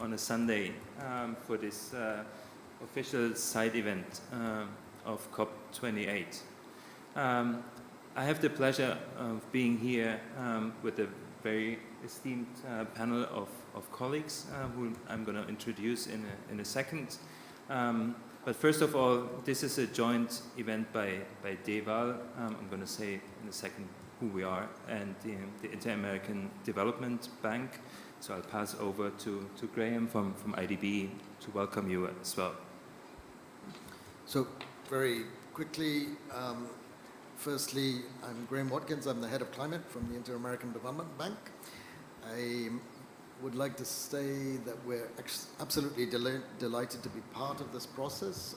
on a Sunday for this official side event of COP28. I have the pleasure of being here with a very esteemed panel of colleagues who I'm going to introduce in a second. But first of all, this is a joint event by DEval. I'm going to say in a second who we are, and the Inter-American Development Bank. So I'll pass over to Graham from IDB to welcome you as well. So very quickly, firstly, I'm Graham Watkins. I'm the head of climate from the Inter-American Development Bank. I would like to say that we're absolutely delighted to be part of this process.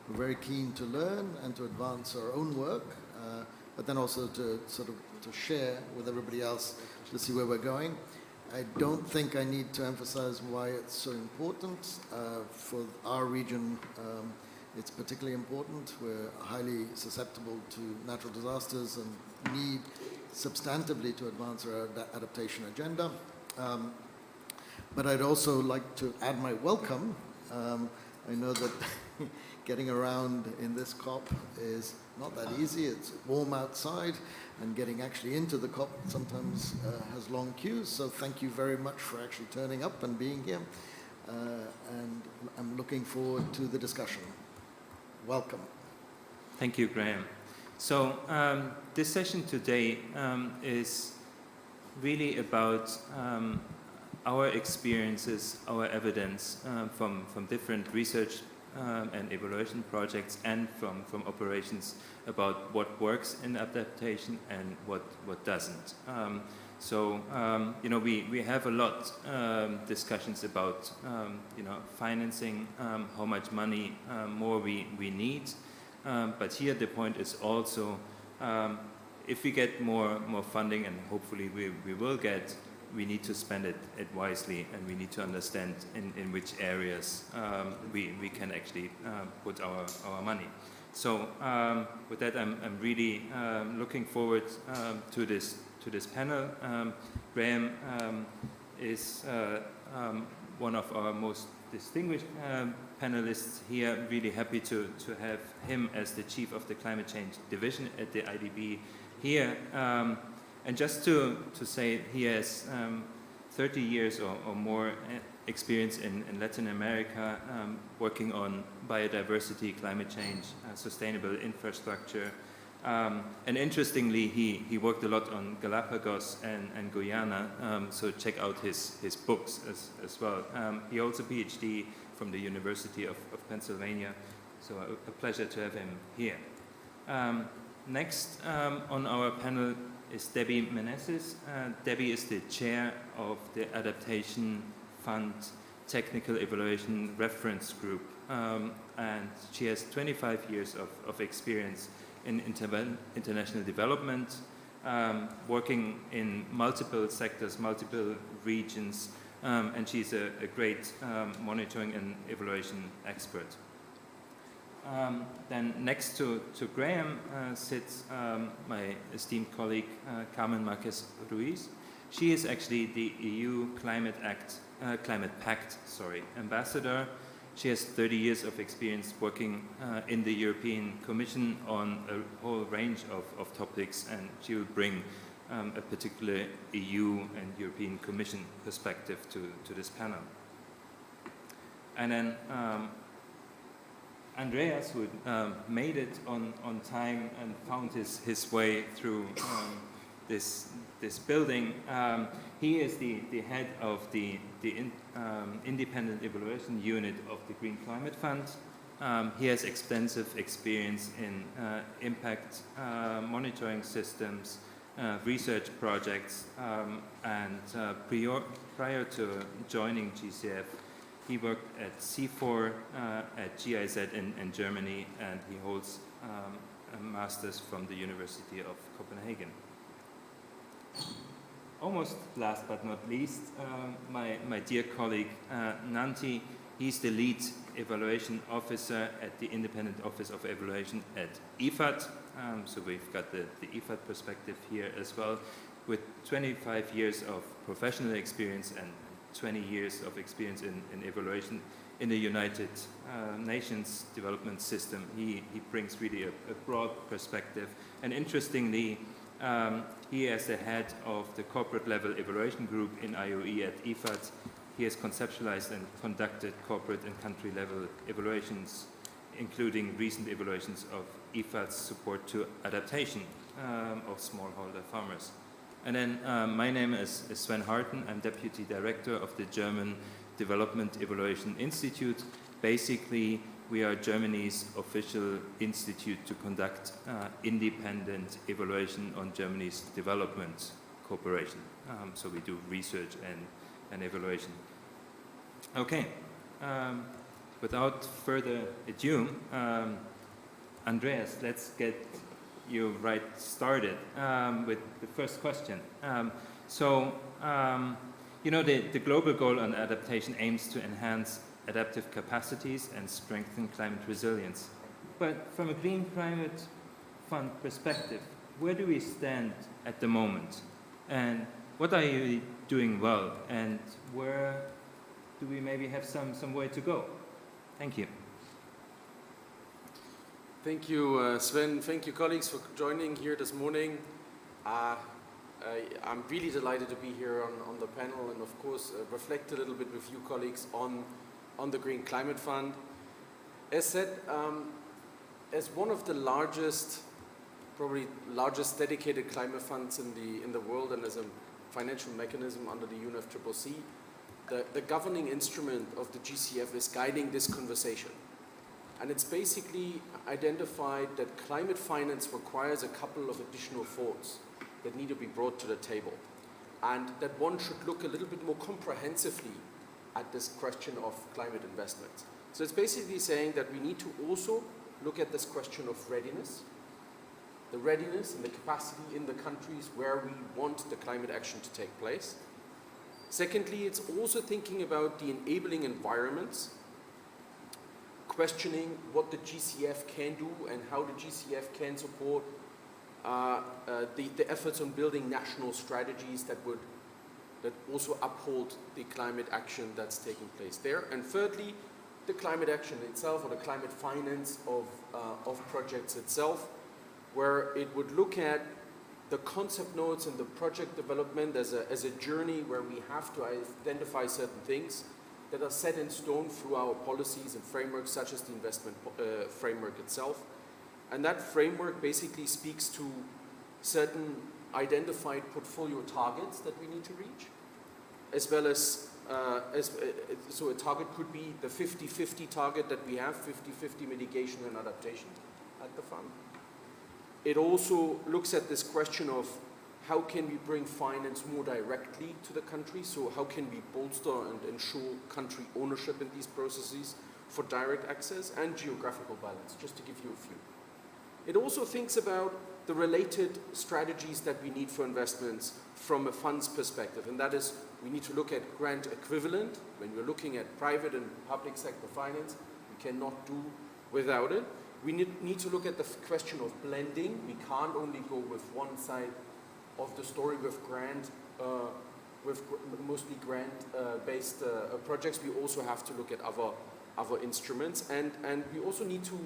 We're very keen to learn and to advance our own work, but then also to share with everybody else to see where we're going. I don't think I need to emphasize why it's so important. For our region, it's particularly important. We're highly susceptible to natural disasters and need substantively to advance our adaptation agenda. But I'd also like to add my welcome. I know that getting around in this COP is not that easy. It's warm outside, and getting actually into the COP sometimes has long queues. So thank you very much for actually turning up and being here. And I'm looking forward to the discussion. Welcome. Thank you, Graham. So this session today is really about our experiences, our evidence from different research and evaluation projects and from operations about what works in adaptation and what doesn't. We have a lot discussions about financing, how much money more we need, but here the point is also if we get more funding, and hopefully we will get, we need to spend it wisely, and we need to understand in which areas we can actually put our money. So with that, I'm really looking forward to this panel. Graham is one of our most distinguished panelists here. Really happy to have him as the chief of the climate change division at the IDB here. And just to say, he has 30 years or more experience in Latin America, working on biodiversity, climate change, sustainable infrastructure. And interestingly, he worked a lot on Galapagos and Guyana, so check out his books as well. He holds a PhD from the University of Pennsylvania, so a pleasure to have him here. Next on our panel is Debbie Meneses. Debbie is the chair of the Adaptation Fund Technical Evaluation Reference Group, and she has 25 years of experience in international development, working in multiple sectors, multiple regions, and she's a great monitoring and evaluation expert. Then next to Graham sits my esteemed colleague Carmen Marquez Ruiz. She is actually the EU Climate Pact ambassador. She has 30 years of experience working in the European Commission on a whole range of topics, and she will bring a particular EU and European Commission perspective to this panel. And then Andreas, who made it on time and found his way through this building. He is the head of the Independent Evaluation Unit of the Green Climate Fund. He has extensive experience in impact monitoring systems, research projects, and prior to joining GCF, he worked at C4 at GIZ in Germany, and he holds a master's from the University of Copenhagen. Almost last but not least, my dear colleague Nanti. He's the lead evaluation officer at the Independent Office of Evaluation at IFAD. So we've got the IFAD perspective here as well, with 25 years of professional experience and 20 years of experience in evaluation in the United Nations development system. He brings really a broad perspective. And interestingly, he, as the head of the corporate level evaluation group in IOE at IFAD, he has conceptualized and conducted corporate and country level evaluations, including recent evaluations of IFAD's support to adaptation of smallholder farmers. And then my name is Sven Harten. I'm Deputy Director of the German Development Evaluation Institute. Basically, we are Germany's official institute to conduct independent evaluation on Germany's development cooperation. So we do research and evaluation. Okay, without further ado, Andreas, let's get you right started with the first question. You know, the global goal on adaptation aims to enhance adaptive capacities and strengthen climate resilience. But from a Green Climate Fund perspective, where do we stand at the moment? And what are you doing well? And where do we maybe have some way to go? Thank you. Thank you, Sven. Thank you, colleagues, for joining here this morning. I'm really delighted to be here on the panel and, of course, reflect a little bit with you, colleagues, on the Green Climate Fund. As said, as one of the largest, probably largest dedicated climate funds in the world, and as a financial mechanism under the UNFCCC, the governing instrument of the GCF is guiding this conversation. And it's basically identified that climate finance requires a couple of additional thoughts that need to be brought to the table. And that one should look a little bit more comprehensively at this question of climate investments. So it's basically saying that we need to also look at this question of readiness, the readiness and the capacity in the countries where we want the climate action to take place. Secondly, it's also thinking about the enabling environments, questioning what the GCF can do and how the GCF can support the efforts on building national strategies that also uphold the climate action that's taking place there. And thirdly, the climate action itself, or the climate finance of projects itself, where it would look at the concept notes and the project development as a journey where we have to identify certain things that are set in stone through our policies and frameworks, such as the investment framework itself. And that framework basically speaks to certain identified portfolio targets that we need to reach, as well as, so a target could be the 50-50 target that we have, 50-50 mitigation and adaptation at the fund. It also looks at this question of how can we bring finance more directly to the country? So how can we bolster and ensure country ownership in these processes for direct access and geographical balance, just to give you a few. It also thinks about the related strategies that we need for investments from a fund's perspective, and that is we need to look at grant equivalent. When we're looking at private and public sector finance, we cannot do without it. We need to look at the question of blending. We can't only go with one side of the story with mostly grant-based projects. We also have to look at other instruments, and we also need to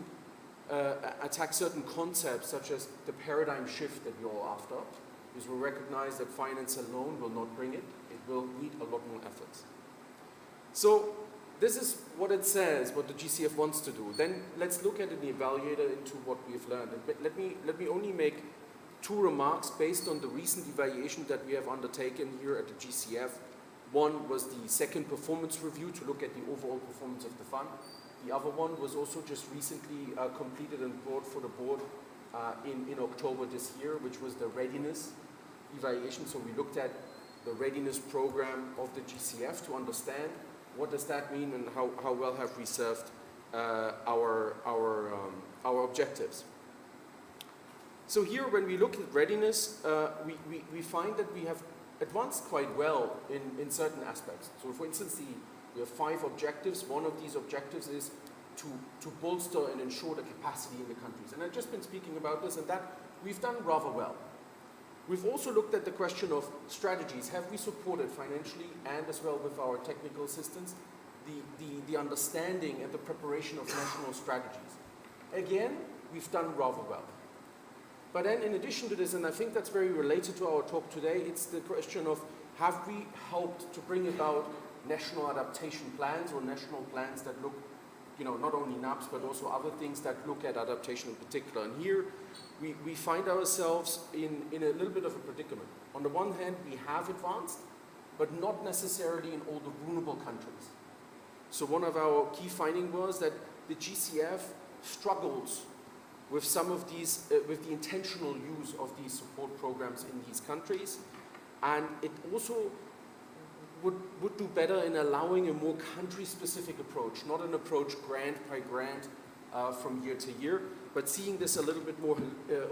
attack certain concepts such as the paradigm shift that we're all after, because we recognize that finance alone will not bring it. It will need a lot more efforts. So this is what it says, what the GCF wants to do. Then let's look at an evaluator into what we've learned. And let me only make two remarks based on the recent evaluation that we have undertaken here at the GCF. One was the second performance review to look at the overall performance of the fund. The other one was also just recently completed and brought for the board in October this year, which was the readiness evaluation. So we looked at the readiness program of the GCF to understand what does that mean and how well have we served our objectives. So here, when we look at readiness, we find that we have advanced quite well in certain aspects. So for instance, we have 5 objectives. One of these objectives is to bolster and ensure the capacity in the countries. And I've just been speaking about this, and that we've done rather well. We've also looked at the question of strategies. Have we supported financially and as well with our technical assistance the understanding and the preparation of national strategies? Again, we've done rather well. But then in addition to this, and I think that's very related to our talk today, it's the question of have we helped to bring about national adaptation plans or national plans that look, not only NAPs but also other things that look at adaptation in particular. And here we find ourselves in a little bit of a predicament. On the one hand, we have advanced, but not necessarily in all the vulnerable countries. So one of our key findings was that the GCF struggles with some of these, with the intentional use of these support programs in these countries. And it also would do better in allowing a more country-specific approach, not an approach grant by grant from year to year, but seeing this a little bit more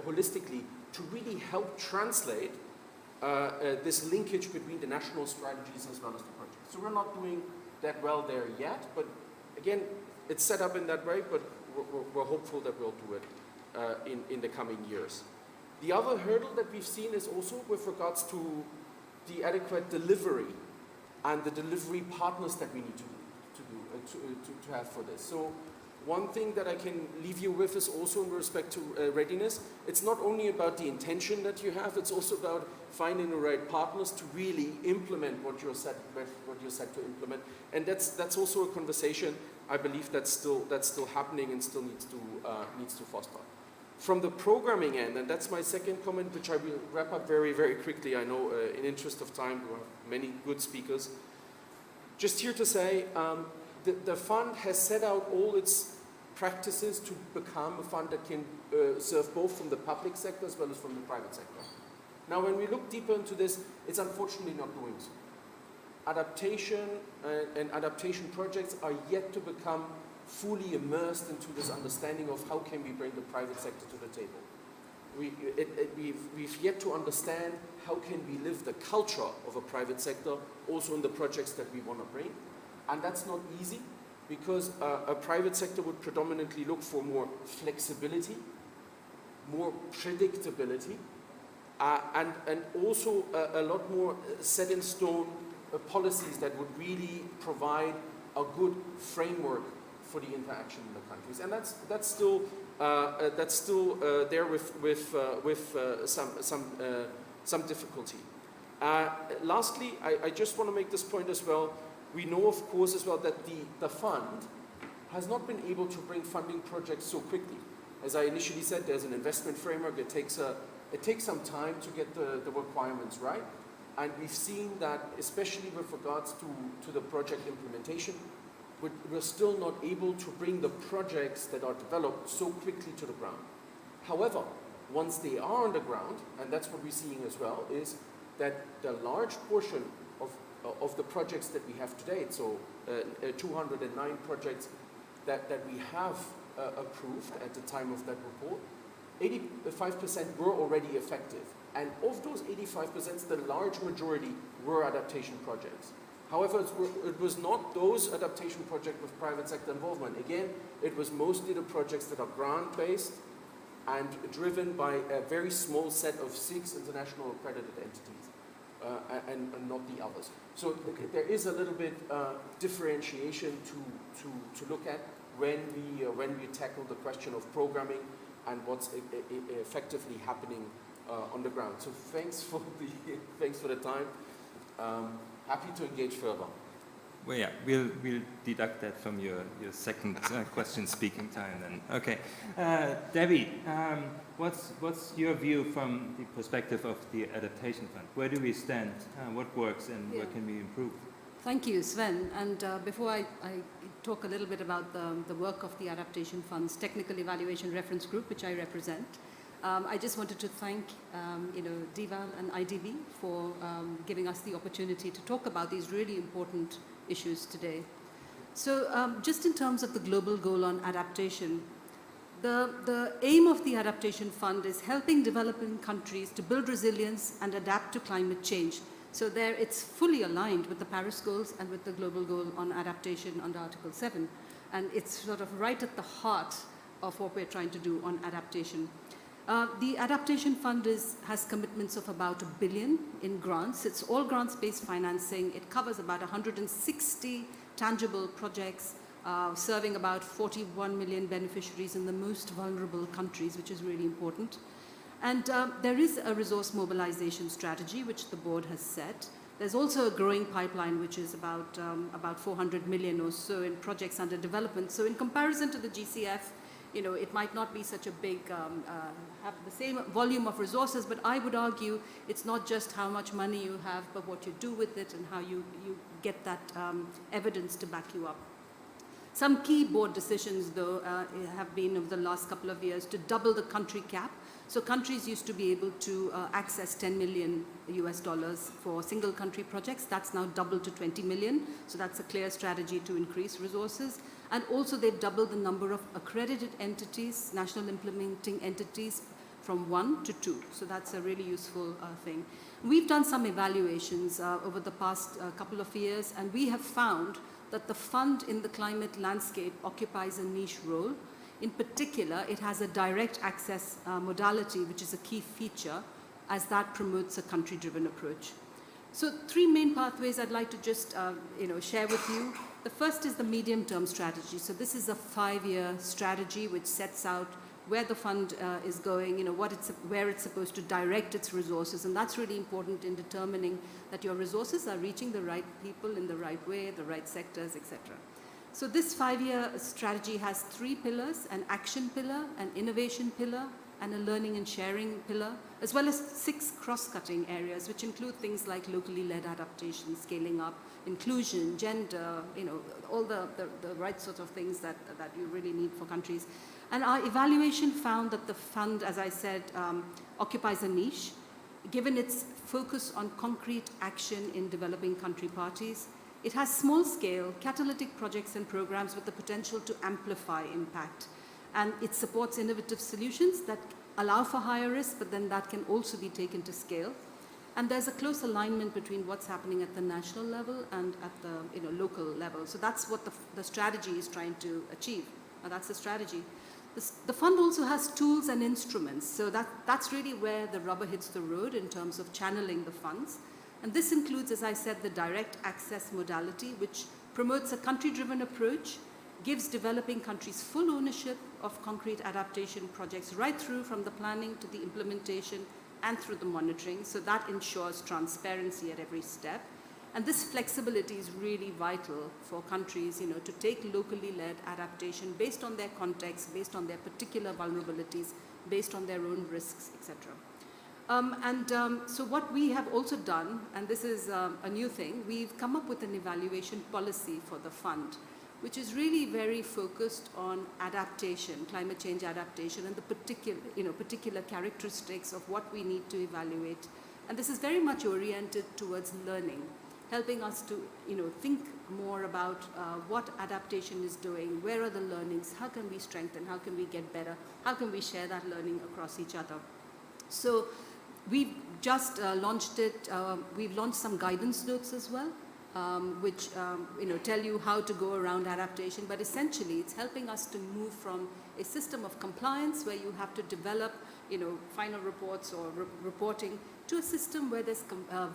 holistically to really help translate this linkage between the national strategies as well as the projects. So we're not doing that well there yet, but again, it's set up in that way, but we're hopeful that we'll do it in the coming years. The other hurdle that we've seen is also with regards to the adequate delivery and the delivery partners that we need to have for this. So one thing that I can leave you with is also in respect to readiness. It's not only about the intention that you have, it's also about finding the right partners to really implement what you're set to implement. And that's also a conversation I believe that's still happening and still needs to foster. From the programming end, and that's my second comment, which I will wrap up very, very quickly. I know in interest of time, we have many good speakers. Just here to say, the fund has set out all its practices to become a fund that can serve both from the public sector as well as from the private sector. Now, when we look deeper into this, it's unfortunately not doing so. Adaptation and adaptation projects are yet to become fully immersed into this understanding of how can we bring the private sector to the table. We've yet to understand how can we live the culture of a private sector also in the projects that we want to bring. And that's not easy because a private sector would predominantly look for more flexibility, more predictability, and also a lot more set in stone policies that would really provide a good framework for the interaction in the countries, and that's still there with some difficulty. Lastly, I just want to make this point as well. We know, of course, as well that the fund has not been able to bring funding projects so quickly. As I initially said, there's an investment framework. It takes some time to get the requirements right, and we've seen that, especially with regards to the project implementation. We're still not able to bring the projects that are developed so quickly to the ground. However, once they are on the ground, and that's what we're seeing as well, is that the large portion of the projects that we have today, so 209 projects that we have approved at the time of that report, 85% were already effective. And of those 85%, the large majority were adaptation projects. However, it was not those adaptation projects with private sector involvement. Again, it was mostly the projects that are grant-based and driven by a very small set of 6 international accredited entities, and not the others. So there is a little bit differentiation to look at when we tackle the question of programming and what's effectively happening on the ground. So thanks for the time. Happy to engage further. Well, yeah, we'll deduct that from your second question speaking time then. Okay, Debbie, what's your view from the perspective of the Adaptation Fund? Where do we stand? What works and where can we improve? Thank you, Sven. And before I talk a little bit about the work of the Adaptation Fund's Technical Evaluation Reference Group, which I represent, I just wanted to thank DEval and IDV for giving us the opportunity to talk about these really important issues today. So just in terms of the global goal on adaptation, the aim of the Adaptation Fund is helping developing countries to build resilience and adapt to climate change. So there it's fully aligned with the Paris goals and with the global goal on adaptation under Article 7. And it's sort of right at the heart of what we're trying to do on adaptation. The Adaptation Fund has commitments of about $1 billion in grants. It's all grants-based financing. It covers about 160 tangible projects, serving about 41 million beneficiaries in the most vulnerable countries, which is really important. And there is a resource mobilization strategy, which the board has set. There's also a growing pipeline, which is about 400 million or so in projects under development. So in comparison to the GCF, it might not be such a big, have the same volume of resources, but I would argue it's not just how much money you have, but what you do with it and how you get that evidence to back you up. Some key board decisions, though, have been over the last couple of years to double the country cap. So countries used to be able to access $10 million US for single country projects. That's now doubled to 20 million. So that's a clear strategy to increase resources. And also they've doubled the number of accredited entities, national implementing entities, from 1 to 2. So that's a really useful thing. We've done some evaluations over the past couple of years, and we have found that the fund in the climate landscape occupies a niche role. In particular, it has a direct access modality, which is a key feature, as that promotes a country-driven approach. So 3 main pathways I'd like to just share with you. The first is the medium-term strategy. So this is a 5-year strategy which sets out where the fund is going, where it's supposed to direct its resources, and that's really important in determining that your resources are reaching the right people in the right way, the right sectors, etc. So this 5-year strategy has 3 pillars: an action pillar, an innovation pillar, and a learning and sharing pillar, as well as 6 cross-cutting areas, which include things like locally led adaptation, scaling up, inclusion, gender, all the right sort of things that you really need for countries. And our evaluation found that the fund, as I said, occupies a niche, given its focus on concrete action in developing country parties. It has small-scale catalytic projects and programs with the potential to amplify impact. And it supports innovative solutions that allow for higher risk, but then that can also be taken to scale. And there's a close alignment between what's happening at the national level and at the local level. So that's what the strategy is trying to achieve. Now, that's the strategy. The fund also has tools and instruments. So that's really where the rubber hits the road in terms of channeling the funds. And this includes, as I said, the direct access modality, which promotes a country-driven approach, gives developing countries full ownership of concrete adaptation projects right through from the planning to the implementation and through the monitoring. So that ensures transparency at every step. And this flexibility is really vital for countries, to take locally led adaptation based on their context, based on their particular vulnerabilities, based on their own risks, etc. So what we have also done, and this is a new thing, we've come up with an evaluation policy for the fund, which is really very focused on adaptation, climate change adaptation, and the particular characteristics of what we need to evaluate. And this is very much oriented towards learning, helping us to think more about what adaptation is doing, where are the learnings, how can we strengthen, how can we get better, how can we share that learning across each other. So we've just launched it. We've launched some guidance notes as well, which tell you how to go around adaptation. But essentially, it's helping us to move from a system of compliance where you have to develop final reports or reporting to a system where there's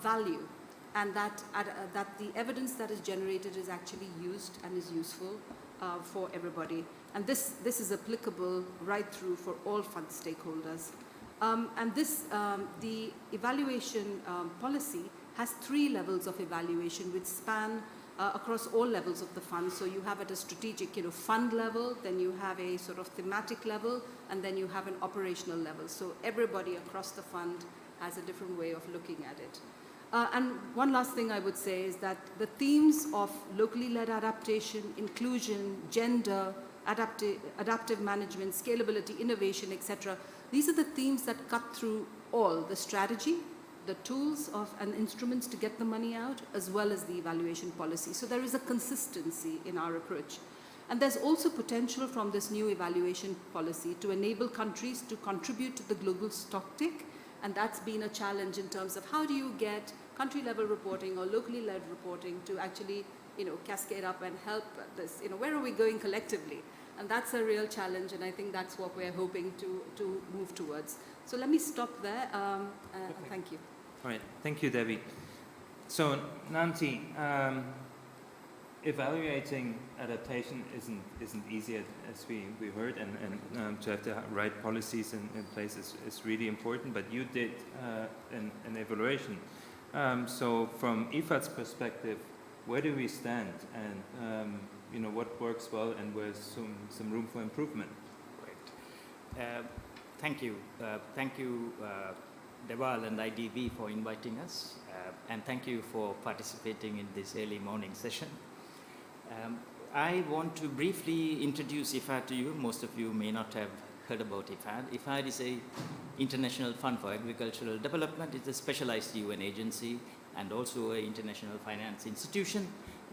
value, and that the evidence that is generated is actually used and is useful for everybody. And this is applicable right through for all fund stakeholders. And the evaluation policy has 3 levels of evaluation which span across all levels of the fund. So you have at a strategic fund level, then you have a sort of thematic level, and then you have an operational level. So everybody across the fund has a different way of looking at it. And one last thing I would say is that the themes of locally led adaptation, inclusion, gender, adaptive management, scalability, innovation, etc., these are the themes that cut through all the strategy, the tools and instruments to get the money out, as well as the evaluation policy. So there is a consistency in our approach. And there's also potential from this new evaluation policy to enable countries to contribute to the global stocktake. And that's been a challenge in terms of how do you get country-level reporting or locally led reporting to actually cascade up and help this? Where are we going collectively? And that's a real challenge, and I think that's what we're hoping to move towards. So let me stop there. Thank you. All right, thank you, Debbie. So, Nancy, evaluating adaptation isn't easy, as we heard, and to have the right policies in place is really important. But you did an evaluation. So, from IFAD's perspective, where do we stand, and what works well, and where's some room for improvement? Right. Thank you. Thank you, DEval and IDV, for inviting us, and thank you for participating in this early morning session. I want to briefly introduce IFAD to you. Most of you may not have heard about IFAD. IFAD is an international fund for agricultural development. It's a specialized UN agency and also an international finance institution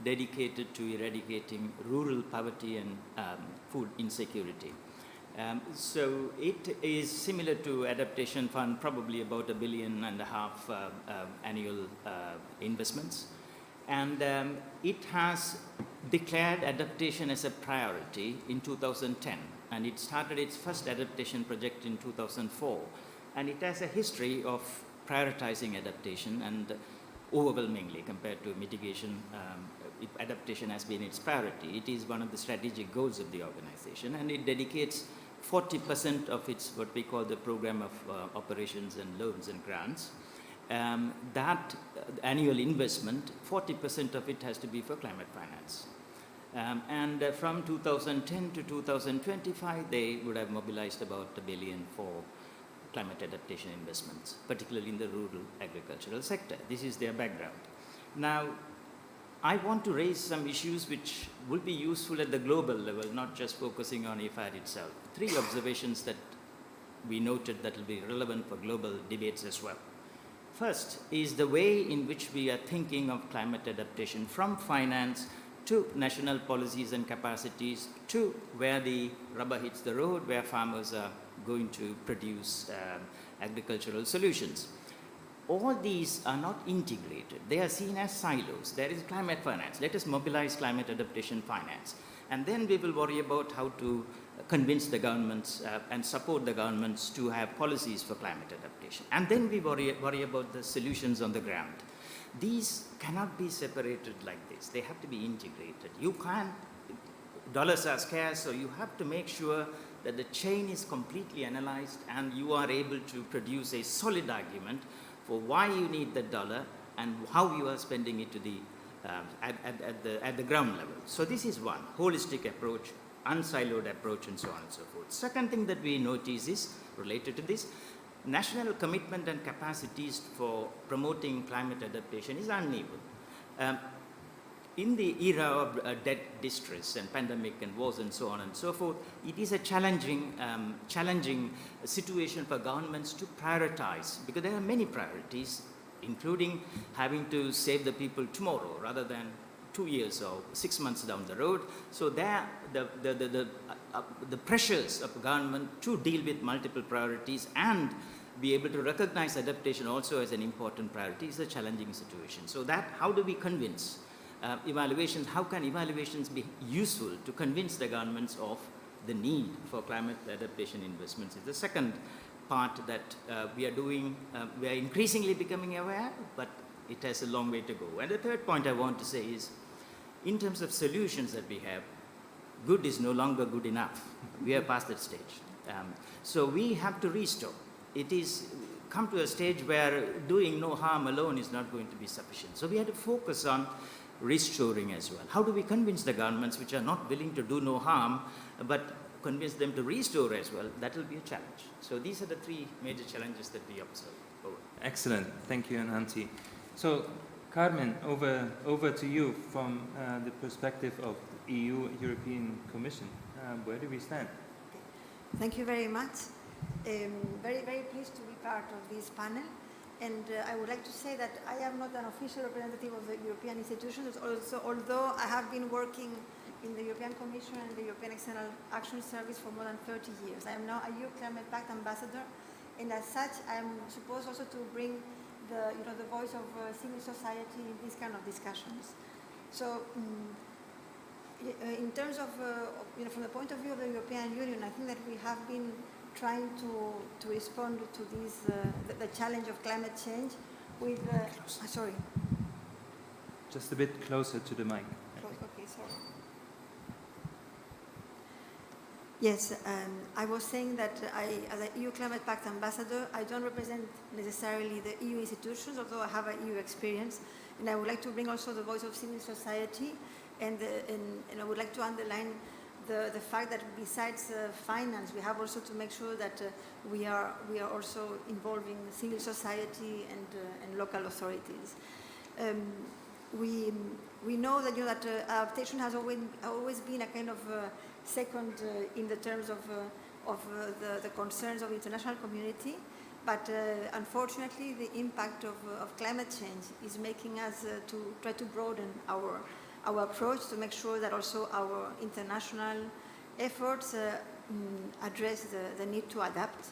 dedicated to eradicating rural poverty and food insecurity. So it is similar to Adaptation Fund, probably about $1.5 billion annual investments. And it has declared adaptation as a priority in 2010. And it started its first adaptation project in 2004. And it has a history of prioritizing adaptation, and overwhelmingly compared to mitigation, adaptation has been its priority. It is one of the strategic goals of the organization, and it dedicates 40% of its, what we call the program of operations and loans and grants. That annual investment, 40% of it has to be for climate finance. And from 2010 to 2025, they would have mobilized about $1 billion for climate adaptation investments, particularly in the rural agricultural sector. This is their background. Now, I want to raise some issues which will be useful at the global level, not just focusing on IFAD itself. 3 observations that we noted that will be relevant for global debates as well. First is the way in which we are thinking of climate adaptation, from finance to national policies and capacities to where the rubber hits the road, where farmers are going to produce agricultural solutions. All these are not integrated. They are seen as silos. There is climate finance. Let us mobilize climate adaptation finance. And then we will worry about how to convince the governments and support the governments to have policies for climate adaptation. And then we worry about the solutions on the ground. These cannot be separated like this. They have to be integrated. You can't, dollars are scarce, so you have to make sure that the chain is completely analyzed and you are able to produce a solid argument for why you need the dollar and how you are spending it to the, at the ground level. So this is one, holistic approach, unsiloed approach, and so on and so forth. Second thing that we notice is, related to this, national commitment and capacities for promoting climate adaptation is uneven. In the era of debt distress and pandemic and wars and so on and so forth, it is a challenging situation for governments to prioritize, because there are many priorities, including having to save the people tomorrow rather than 2 years or 6 months down the road. So there, the pressures of government to deal with multiple priorities and be able to recognize adaptation also as an important priority is a challenging situation. So that, how do we convince evaluations, how can evaluations be useful to convince the governments of the need for climate adaptation investments is the second part that we are doing. We are increasingly becoming aware, but it has a long way to go. And the third point I want to say is, in terms of solutions that we have, good is no longer good enough. We are past that stage. So we have to restore. It is come to a stage where doing no harm alone is not going to be sufficient. So we have to focus on restoring as well. How do we convince the governments which are not willing to do no harm, but convince them to restore as well? That will be a challenge. So these are the 3 major challenges that we observe. Over. Excellent. Thank you, Nancy. So, Carmen, over to you from the perspective of the EU, European Commission. Where do we stand? Thank you very much. Very, very pleased to be part of this panel. And I would like to say that I am not an official representative of the European institutions, also, although I have been working in the European Commission and the European External Action Service for more than 30 years. I am now a EU Climate Pact ambassador, and as such, I am supposed also to bring the voice of civil society in these kind of discussions. So in terms of, from the point of view of the European Union, I think that we have been trying to respond to these, the challenge of climate change with, sorry. Just a bit closer to the mic. Okay, sorry. Yes, I was saying that as an EU Climate Pact ambassador, I don't represent necessarily the EU institutions, although I have an EU experience, and I would like to bring also the voice of civil society, and I would like to underline the fact that besides finance, we have also to make sure that we are also involving civil society and local authorities. We know that that adaptation has always been a kind of second in the terms of the concerns of the international community, but unfortunately the impact of climate change is making us to try to broaden our approach to make sure that also our international efforts address the need to adapt.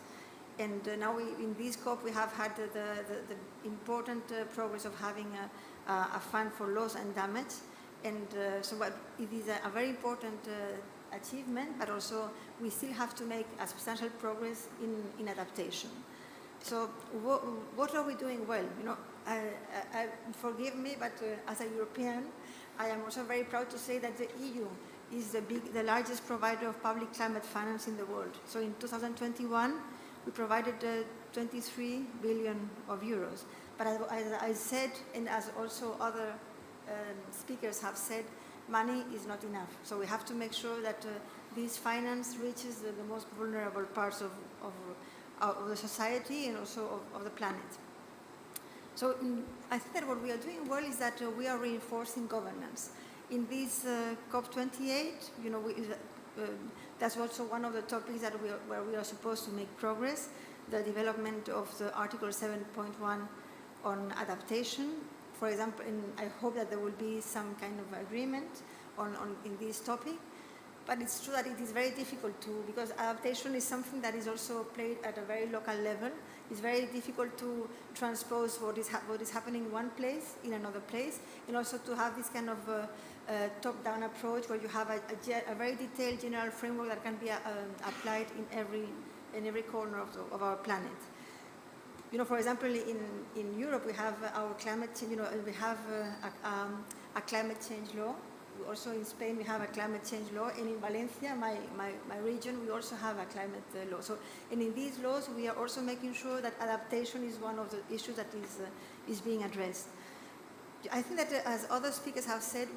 And now in this COP we have had the important progress of having a fund for loss and damage, and so it is a very important achievement, but also we still have to make a substantial progress in adaptation. So what are we doing well? Forgive me, but as a European, I am also very proud to say that the EU is the largest provider of public climate finance in the world. So in 2021, we provided 23 billion of euros. But as I said, and as also other speakers have said, money is not enough. So we have to make sure that this finance reaches the most vulnerable parts of the society and also of the planet. So I think that what we are doing well is that we are reinforcing governance. In this COP28, that's also one of the topics that where we are supposed to make progress, the development of the Article 7.1 on adaptation. For example, and I hope that there will be some kind of agreement in this topic. But it's true that it is very difficult because adaptation is something that is also played at a very local level. It's very difficult to transpose what is happening in one place in another place, and also to have this kind of top-down approach where you have a very detailed general framework that can be applied in every corner of our planet. For example, in Europe we have our climate change. We have a climate change law. Also in Spain we have a climate change law, and in Valencia, my region, we also have a climate law. So, and in these laws we are also making sure that adaptation is one of the issues that is being addressed. I think that as other speakers have said,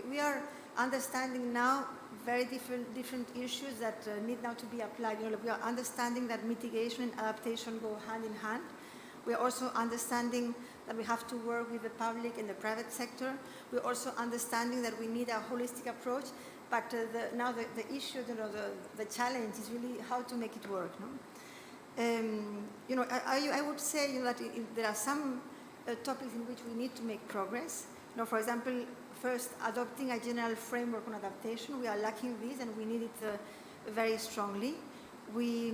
we are understanding now very different issues that need now to be applied. We are understanding that mitigation and adaptation go hand in hand. We are also understanding that we have to work with the public and the private sector. We're also understanding that we need a holistic approach, but now the issue, the challenge is really how to make it work. No? I would say that there are some topics in which we need to make progress. For example, first, adopting a general framework on adaptation. We are lacking this, and we need it very strongly. We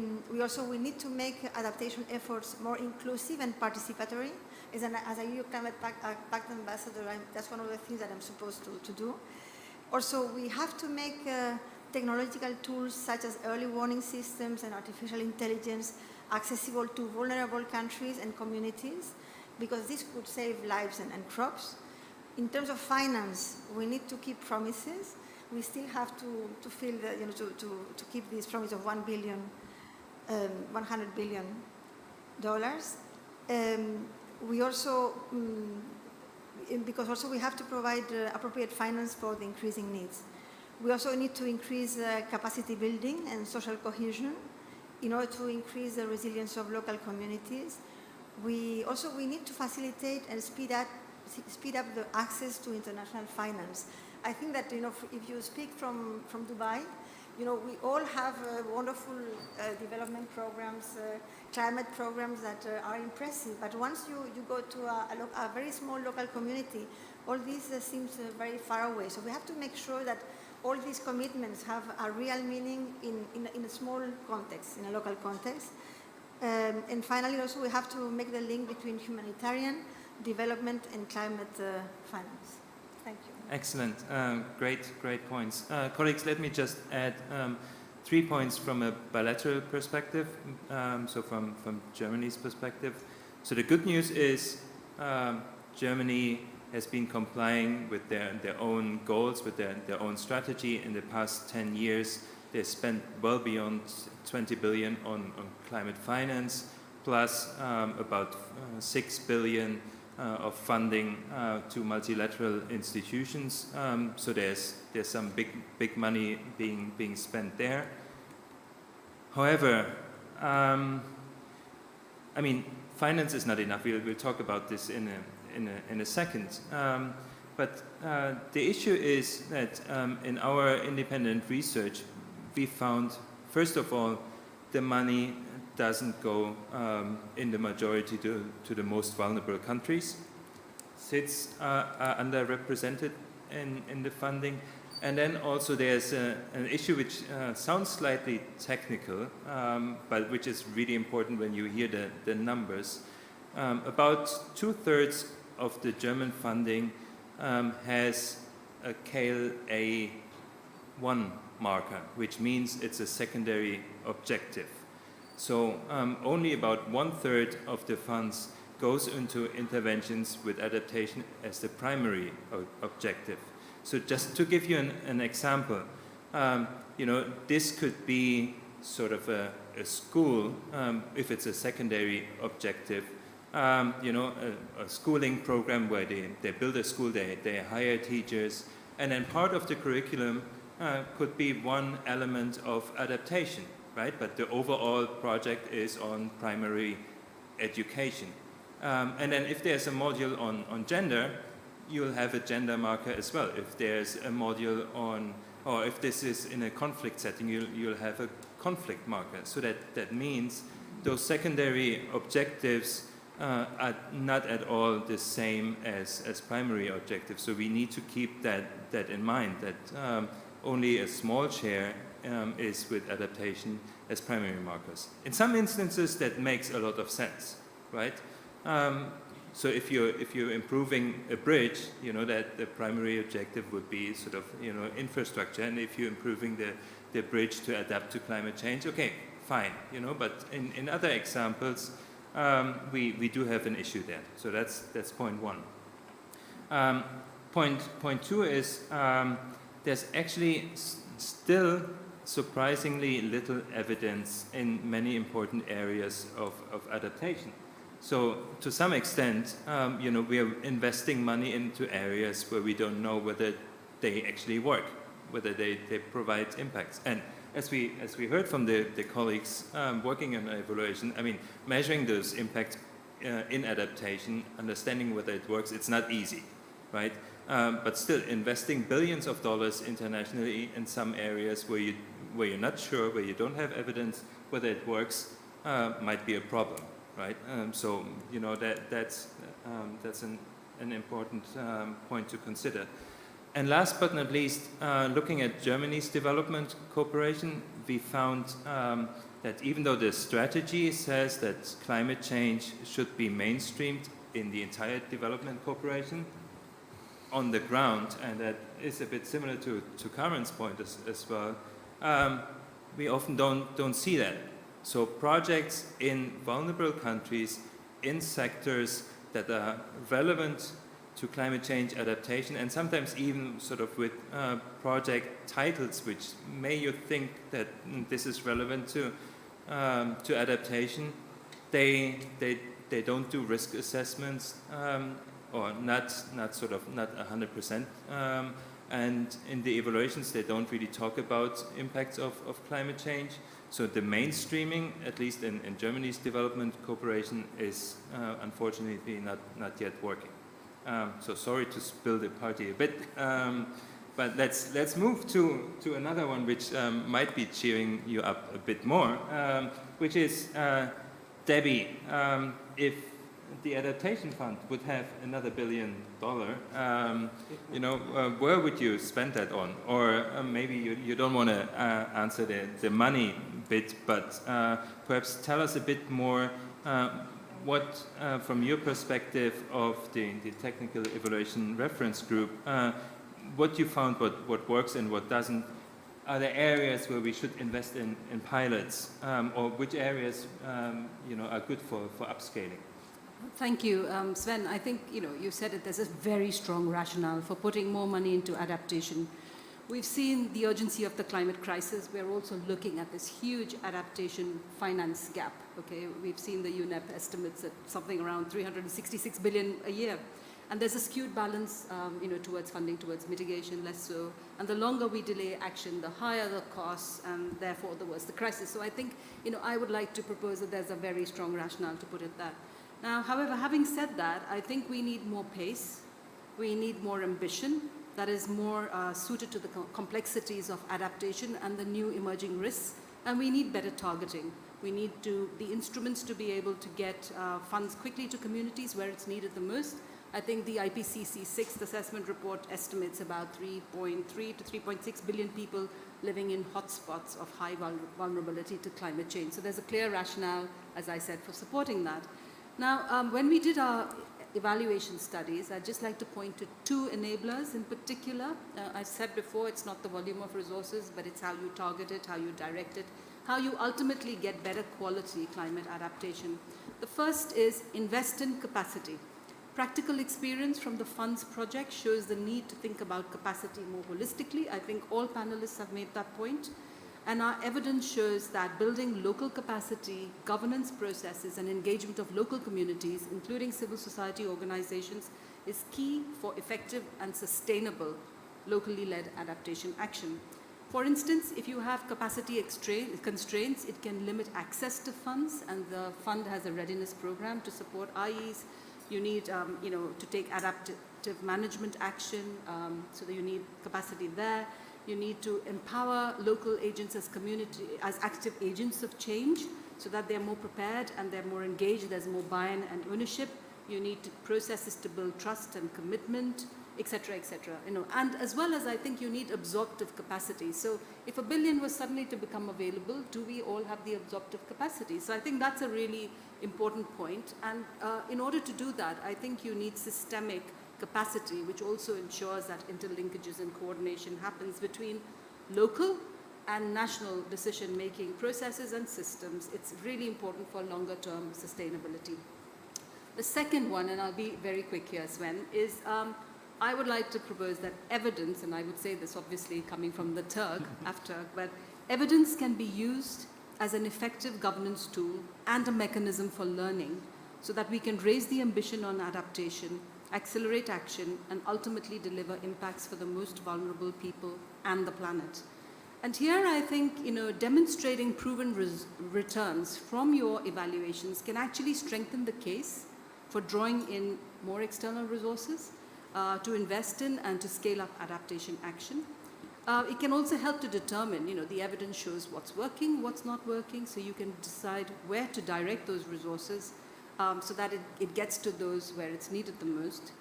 need to make adaptation efforts more inclusive and participatory. As a EU Climate Pact ambassador, that's one of the things that I'm supposed to do. Also, we have to make technological tools such as early warning systems and artificial intelligence accessible to vulnerable countries and communities, because this could save lives and crops. In terms of finance, we need to keep promises. We still have to feel that, to keep this promise of $100 billion. We also, because also we have to provide appropriate finance for the increasing needs. We also need to increase capacity building and social cohesion in order to increase the resilience of local communities. We need to facilitate and speed up the access to international finance. I think that, if you speak from Dubai, we all have wonderful development programs, climate programs that are impressive. But once you go to a very small local community, all this seems very far away. So we have to make sure that all these commitments have a real meaning in a small context, in a local context. And finally, also, we have to make the link between humanitarian development and climate finance. Thank you. Excellent. Great points. Colleagues, let me just add 3 points from a bilateral perspective, so from Germany's perspective. So the good news is Germany has been complying with their own goals, with their own strategy. In the past 10 years, they spent well beyond 20 billion on climate finance, plus about 6 billion of funding to multilateral institutions. So there's some big money being spent there. However, I mean, finance is not enough. We'll talk about this in a second. But the issue is that in our independent research, we found, first of all, the money doesn't go in the majority to the most vulnerable countries. SIDS are underrepresented in the funding. And then also there's an issue which sounds slightly technical, but which is really important when you hear the numbers. About 2/3 of the German funding has a KLA1 marker, which means it's a secondary objective. So only about 1/3 of the funds goes into interventions with adaptation as the primary objective. So just to give you an example, you know, this could be sort of a school, if it's a secondary objective, you know, a schooling program where they build a school, they hire teachers, and then part of the curriculum could be one element of adaptation, right? But the overall project is on primary education. And then if there's a module on gender, you'll have a gender marker as well. If there's a module on, or if this is in a conflict setting, you'll have a conflict marker. So that means those secondary objectives are not at all the same as primary objectives. So we need to keep that in mind, that only a small share is with adaptation as primary markers. In some instances, that makes a lot of sense, right? So if you're improving a bridge, you know, that the primary objective would be sort of, you know, infrastructure, and if you're improving the bridge to adapt to climate change, okay, fine, you know. But in other examples, we do have an issue there. So that's point one. Point two is there's actually still surprisingly little evidence in many important areas of adaptation. So to some extent, you know, we are investing money into areas where we don't know whether they actually work, whether they provide impacts. And as we heard from the colleagues working on evaluation, I mean, measuring those impacts in adaptation, understanding whether it works, it's not easy, right? But still, investing billions of dollars internationally in some areas where you're not sure, where you don't have evidence whether it works, might be a problem. Right, so you know that's an important point to consider. And last but not least, looking at Germany's development cooperation, we found that even though the strategy says that climate change should be mainstreamed in the entire development cooperation, on the ground, and that is a bit similar to Karen's point as well, we often don't see that. So projects in vulnerable countries, in sectors that are relevant to climate change adaptation, and sometimes even sort of with project titles which may you think that this is relevant to adaptation, they don't do risk assessments, or not 100%. And in the evaluations, they don't really talk about impacts of climate change. So the mainstreaming, at least in Germany's development cooperation, is unfortunately not yet working. So sorry to spill the party a bit, but let's move to another one which might be cheering you up a bit more, which is Debbie. If the Adaptation Fund would have another $1 billion, you know, where would you spend that on? Or maybe you don't want to answer the money bit, but perhaps tell us a bit more what, from your perspective of the Technical Evaluation Reference Group, what you found, what works and what doesn't? Are there areas where we should invest in pilots, or which areas are good for upscaling? Thank you, Sven. I think you said it. There's a very strong rationale for putting more money into adaptation. We've seen the urgency of the climate crisis. We're also looking at this huge adaptation finance gap. Okay, we've seen the UNEP estimates at something around 366 billion a year. And there's a skewed balance, towards funding, towards mitigation, less so. And the longer we delay action, the higher the costs, and therefore the worse the crisis. So I think, I would like to propose that there's a very strong rationale to put it there. Now, however, having said that, I think we need more pace. We need more ambition that is more suited to the complexities of adaptation and the new emerging risks. And we need better targeting. We need the instruments to be able to get funds quickly to communities where it's needed the most. I think the IPCC 6th assessment report estimates about 3.3 to 3.6 billion people living in hotspots of high vulnerability to climate change. So there's a clear rationale, as I said, for supporting that. Now, when we did our evaluation studies, I'd just like to point to two enablers in particular. I said before, it's not the volume of resources, but it's how you target it, how you direct it, how you ultimately get better quality climate adaptation. The first is invest in capacity. Practical experience from the funds project shows the need to think about capacity more holistically. I think all panelists have made that point. And our evidence shows that building local capacity, governance processes, and engagement of local communities, including civil society organizations, is key for effective and sustainable locally led adaptation action. For instance, if you have capacity constraints, it can limit access to funds, and the fund has a readiness program to support IEs. You need, to take adaptive management action, so that you need capacity there. You need to empower local agents as active agents of change, so that they're more prepared and they're more engaged. There's more buy-in and ownership. You need processes to build trust and commitment, etc., etc. And as well as I think you need absorptive capacity. So if $1 billion was suddenly to become available, do we all have the absorptive capacity? So I think that's a really important point. And in order to do that, I think you need systemic capacity, which also ensures that interlinkages and coordination happens between local and national decision-making processes and systems. It's really important for longer-term sustainability. The second one, and I'll be very quick here, Sven, is I would like to propose that evidence, and I would say this obviously coming from the Turk, but evidence can be used as an effective governance tool and a mechanism for learning, so that we can raise the ambition on adaptation, accelerate action, and ultimately deliver impacts for the most vulnerable people and the planet. And here I think, demonstrating proven returns from your evaluations can actually strengthen the case for drawing in more external resources to invest in and to scale up adaptation action. It can also help to determine, the evidence shows what's working, what's not working, so you can decide where to direct those resources so that it gets to those where it's needed the most.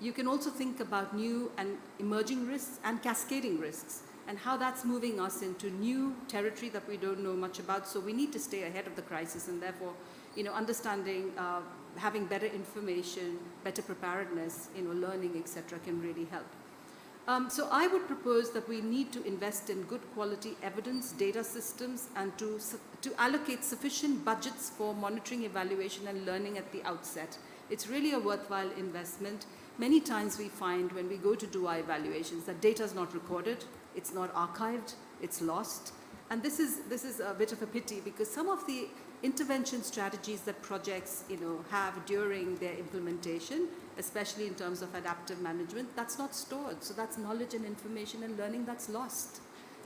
You can also think about new and emerging risks and cascading risks, and how that's moving us into new territory that we don't know much about. So we need to stay ahead of the crisis, and therefore, understanding, having better information, better preparedness, learning, etc., can really help. So I would propose that we need to invest in good quality evidence, data systems, and to allocate sufficient budgets for monitoring, evaluation, and learning at the outset. It's really a worthwhile investment. Many times we find when we go to do our evaluations that data is not recorded, it's not archived, it's lost. And this is a bit of a pity, because some of the intervention strategies that projects have during their implementation, especially in terms of adaptive management, that's not stored. So that's knowledge and information and learning that's lost.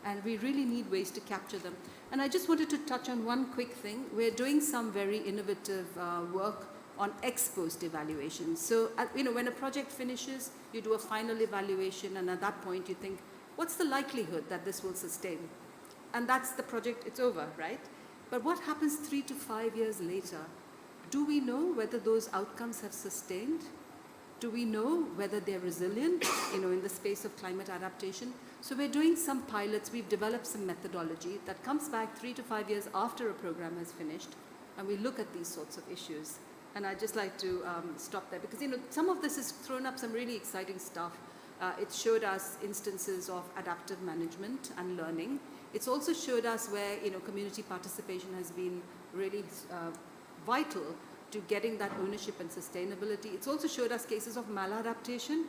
And we really need ways to capture them. And I just wanted to touch on one quick thing. We're doing some very innovative work on ex-post evaluations. So when a project finishes, you do a final evaluation, and at that point you think, what's the likelihood that this will sustain? And that's the project, it's over, right? But what happens 3 to 5 years later? Do we know whether those outcomes have sustained? Do we know whether they're resilient, in the space of climate adaptation? So we're doing some pilots. We've developed some methodology that comes back 3 to 5 years after a program has finished, and we look at these sorts of issues. And I'd just like to stop there because, some of this has thrown up some really exciting stuff. It showed us instances of adaptive management and learning. It's also showed us where, community participation has been really vital to getting that ownership and sustainability. It's also showed us cases of maladaptation,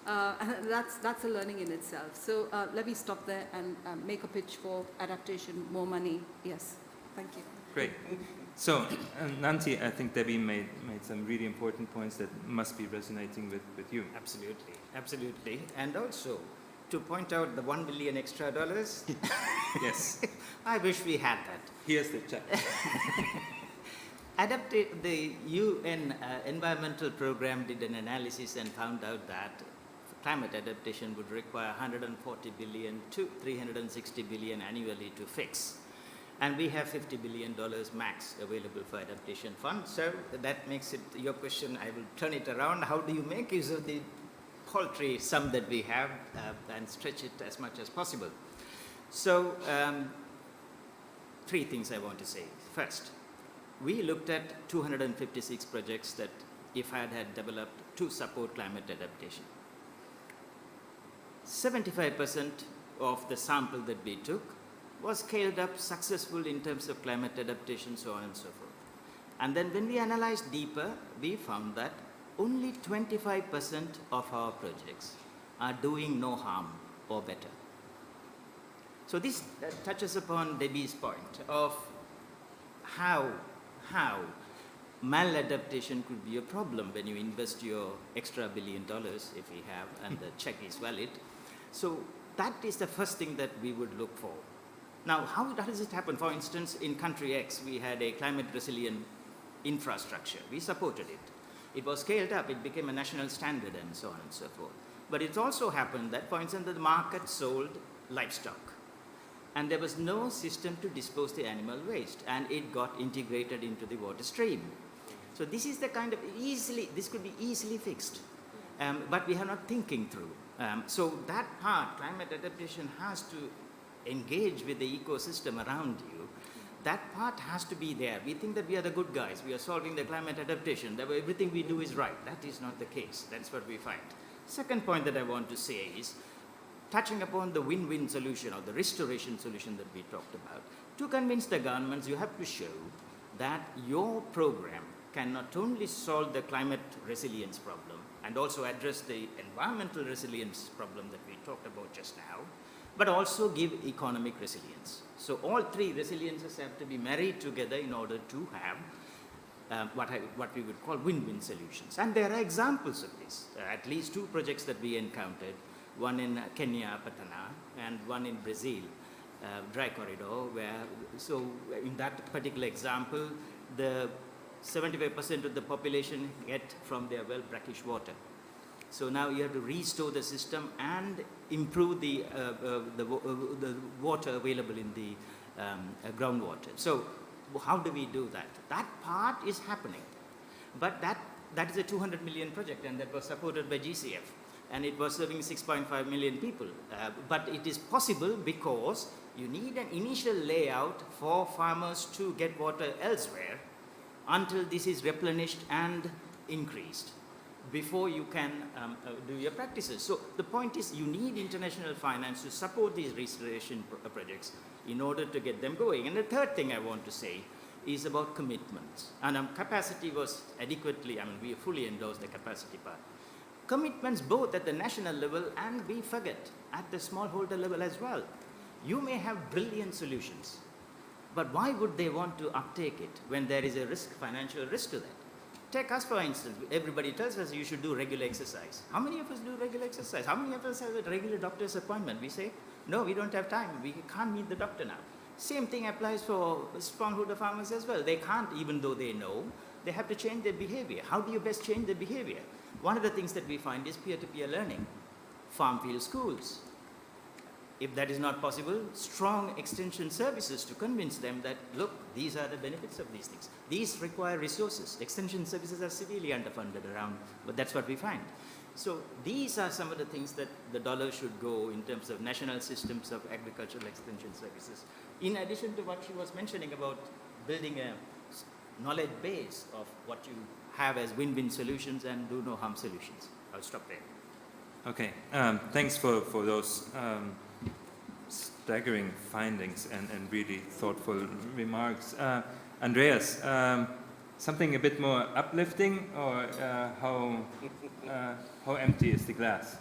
and that's a learning in itself. So let me stop there and make a pitch for adaptation, more money. Yes, thank you. Great. So, Nanti, I think Debbie made some really important points that must be resonating with you. Absolutely, absolutely. And also, to point out the $1 billion extra dollars, Yes. I wish we had that. Here's the check. The UN environmental program did an analysis and found out that climate adaptation would require 140 billion to 360 billion annually to fix. And we have $50 billion max available for Adaptation Fund. So that makes it, your question, I will turn it around. How do you make use of the paltry sum that we have and stretch it as much as possible? So 3 things I want to say. First, we looked at 256 projects that IFAD had developed to support climate adaptation. 75% of the sample that we took was scaled up successful in terms of climate adaptation, so on and so forth. And then when we analyzed deeper, we found that only 25% of our projects are doing no harm or better. So this touches upon Debbie's point of how maladaptation could be a problem when you invest your extra $1 billion, if we have, and the check is valid. So that is the first thing that we would look for. Now, how does it happen? For instance, in country X, we had a climate resilient infrastructure. We supported it. It was scaled up. It became a national standard and so on and so forth. But it also happened that, for instance, the market sold livestock. And there was no system to dispose the animal waste. And it got integrated into the water stream. So this is the kind of this could be easily fixed. But we are not thinking through. So that part, climate adaptation has to engage with the ecosystem around you. That part has to be there. We think that we are the good guys. We are solving the climate adaptation. That everything we do is right. That is not the case. That's what we find. Second point that I want to say is touching upon the win-win solution or the restoration solution that we talked about. To convince the governments, you have to show that your program can not only solve the climate resilience problem and also address the environmental resilience problem that we talked about just now, but also give economic resilience. So all 3 resiliences have to be married together in order to have what we would call win-win solutions. And there are examples of this. At least 2 projects that we encountered, one in Kenya, Patana, and one in Brazil, Dry Corridor, so in that particular example, the 75% of the population get from their well brackish water. So now you have to restore the system and improve the water available in the groundwater. So how do we do that? That part is happening. But that is a 200 million project, and that was supported by GCF. And it was serving 6.5 million people. But it is possible because you need an initial layout for farmers to get water elsewhere until this is replenished and increased before you can do your practices. So the point is you need international finance to support these restoration projects in order to get them going. And the third thing I want to say is about commitments. And capacity was adequately, we fully endorse the capacity part. Commitments both at the national level and we forget at the smallholder level as well. You may have brilliant solutions, but why would they want to uptake it when there is a financial risk to that? Take us for instance, everybody tells us you should do regular exercise. How many of us do regular exercise? How many of us have a regular doctor's appointment? We say, no, we don't have time. We can't meet the doctor now. Same thing applies for smallholder farmers as well. They can't, even though they know, they have to change their behavior. How do you best change their behavior? One of the things that we find is peer-to-peer learning, farm field schools. If that is not possible, strong extension services to convince them that, look, these are the benefits of these things. These require resources. Extension services are severely underfunded around, but that's what we find. So these are some of the things that the dollar should go in terms of national systems of agricultural extension services. In addition to what she was mentioning about building a knowledge base of what you have as win-win solutions and do no harm solutions. I'll stop there. Okay, thanks for those staggering findings and really thoughtful remarks. Andreas, something a bit more uplifting, or how empty is the glass?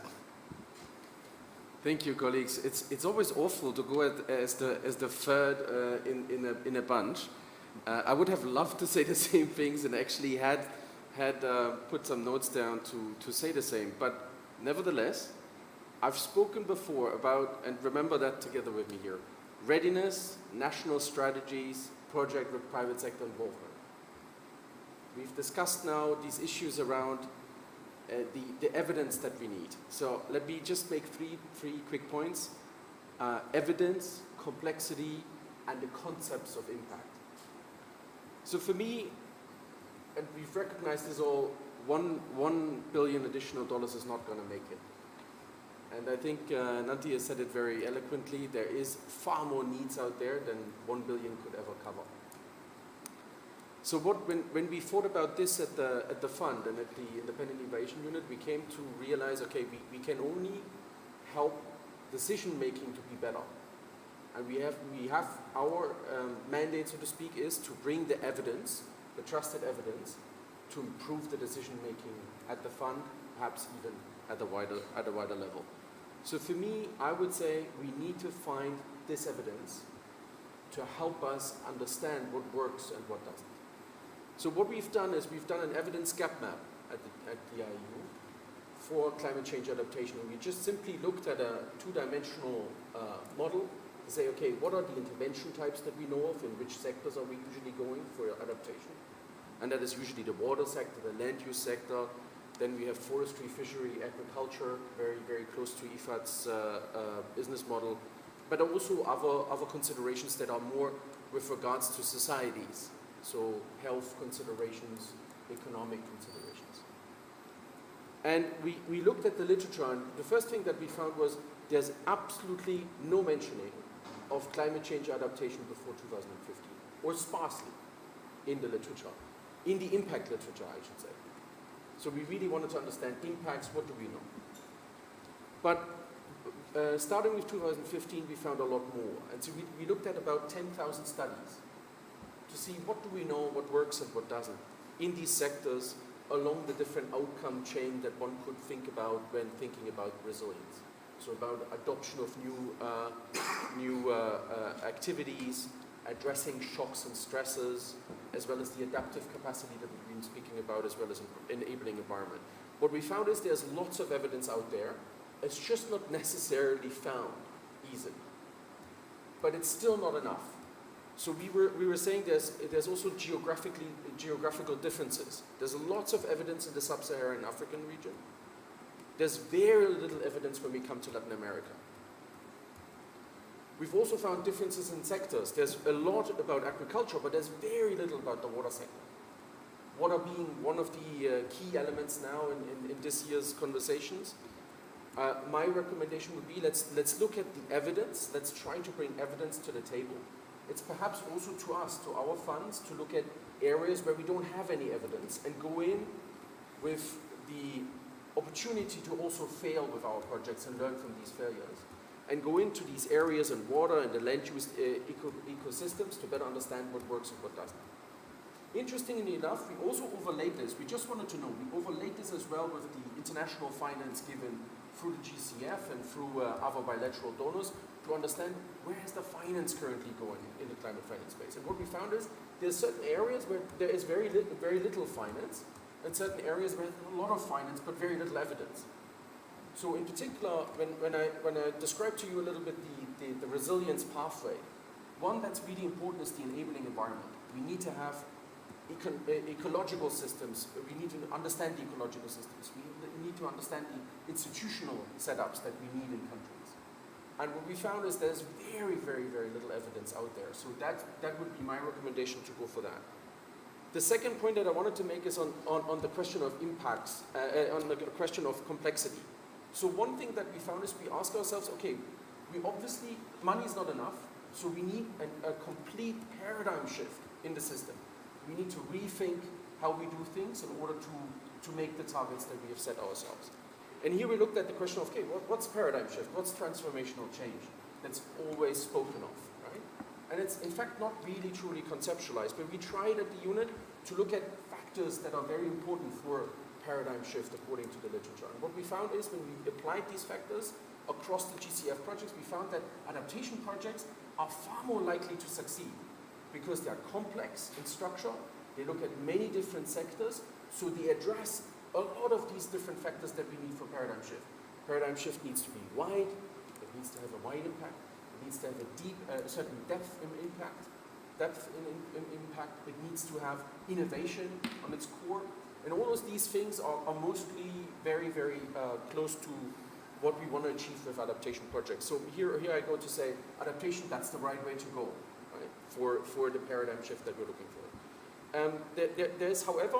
Thank you, colleagues. It's always awful to go as the third in a bunch. I would have loved to say the same things and actually had put some notes down to say the same. But nevertheless, I've spoken before about, and remember that together with me here, readiness, national strategies, project with private sector involvement. We've discussed now these issues around the evidence that we need. So let me just make three quick points. Evidence, complexity, and the concepts of impact. So for me, and we've recognized this all, $1 billion additional is not going to make it. And I think Nanti has said it very eloquently, there is far more needs out there than 1 billion could ever cover. So when we thought about this at the fund and at the independent evaluation unit, we came to realize, okay, we can only help decision making to be better. And we have our mandate, so to speak, is to bring the evidence, the trusted evidence, to improve the decision making at the fund, perhaps even at a wider level. So for me, I would say we need to find this evidence to help us understand what works and what doesn't. So what we've done is we've done an evidence gap map at the IU for climate change adaptation. And we just simply looked at a two-dimensional model to say, okay, what are the intervention types that we know of, in which sectors are we usually going for adaptation? And that is usually the water sector, the land use sector. Then we have forestry, fishery, agriculture, very, very close to IFAD's business model, but also other considerations that are more with regards to societies. So health considerations, economic considerations. And we looked at the literature, and the first thing that we found was there's absolutely no mentioning of climate change adaptation before 2015, or sparsely in the literature, in the impact literature, I should say. So we really wanted to understand impacts, what do we know? But starting with 2015, we found a lot more. And so we looked at about 10,000 studies to see what do we know, what works and what doesn't, in these sectors along the different outcome chain that one could think about when thinking about resilience. So about adoption of new activities, addressing shocks and stresses, as well as the adaptive capacity that we've been speaking about, as well as enabling environment. What we found is there's lots of evidence out there. It's just not necessarily found easily. But it's still not enough. So we were saying there's also geographical differences. There's lots of evidence in the sub-Saharan African region. There's very little evidence when we come to Latin America. We've also found differences in sectors. There's a lot about agriculture, but there's very little about the water sector. Water being one of the key elements now in this year's conversations. My recommendation would be let's look at the evidence. Let's try to bring evidence to the table. It's perhaps also to us, to our funds, to look at areas where we don't have any evidence and go in with the opportunity to also fail with our projects and learn from these failures. And go into these areas in water and the land use ecosystems to better understand what works and what doesn't. Interestingly enough, we also overlaid this. We just wanted to know, we overlaid this as well with the international finance given through the GCF and through other bilateral donors to understand where is the finance currently going in the climate finance space. And what we found is there's certain areas where there is very little finance, and certain areas where there's a lot of finance but very little evidence. So in particular, when I describe to you a little bit the resilience pathway, one that's really important is the enabling environment. We need to have ecological systems. We need to understand the ecological systems. We need to understand the institutional setups that we need in countries. And what we found is there's very, very, very little evidence out there. So that would be my recommendation to go for that. The second point that I wanted to make is on the question of impacts, on the question of complexity. So one thing that we found is we ask ourselves, okay, we obviously, money is not enough, so we need a complete paradigm shift in the system. We need to rethink how we do things in order to make the targets that we have set ourselves. And here we looked at the question of, okay, what's paradigm shift? What's transformational change that's always spoken of, right? And it's in fact not really truly conceptualized, but we tried at the unit to look at factors that are very important for paradigm shift according to the literature. And what we found is when we applied these factors across the GCF projects, we found that adaptation projects are far more likely to succeed because they are complex in structure, they look at many different sectors, so they address a lot of these different factors that we need for paradigm shift. Paradigm shift needs to be wide, it needs to have a wide impact, it needs to have a deep, certain depth in impact, it needs to have innovation on its core, and all of these things are mostly very, very close to what we want to achieve with adaptation projects. So here I go to say, adaptation, that's the right way to go, right, for the paradigm shift that we're looking for. There's, however,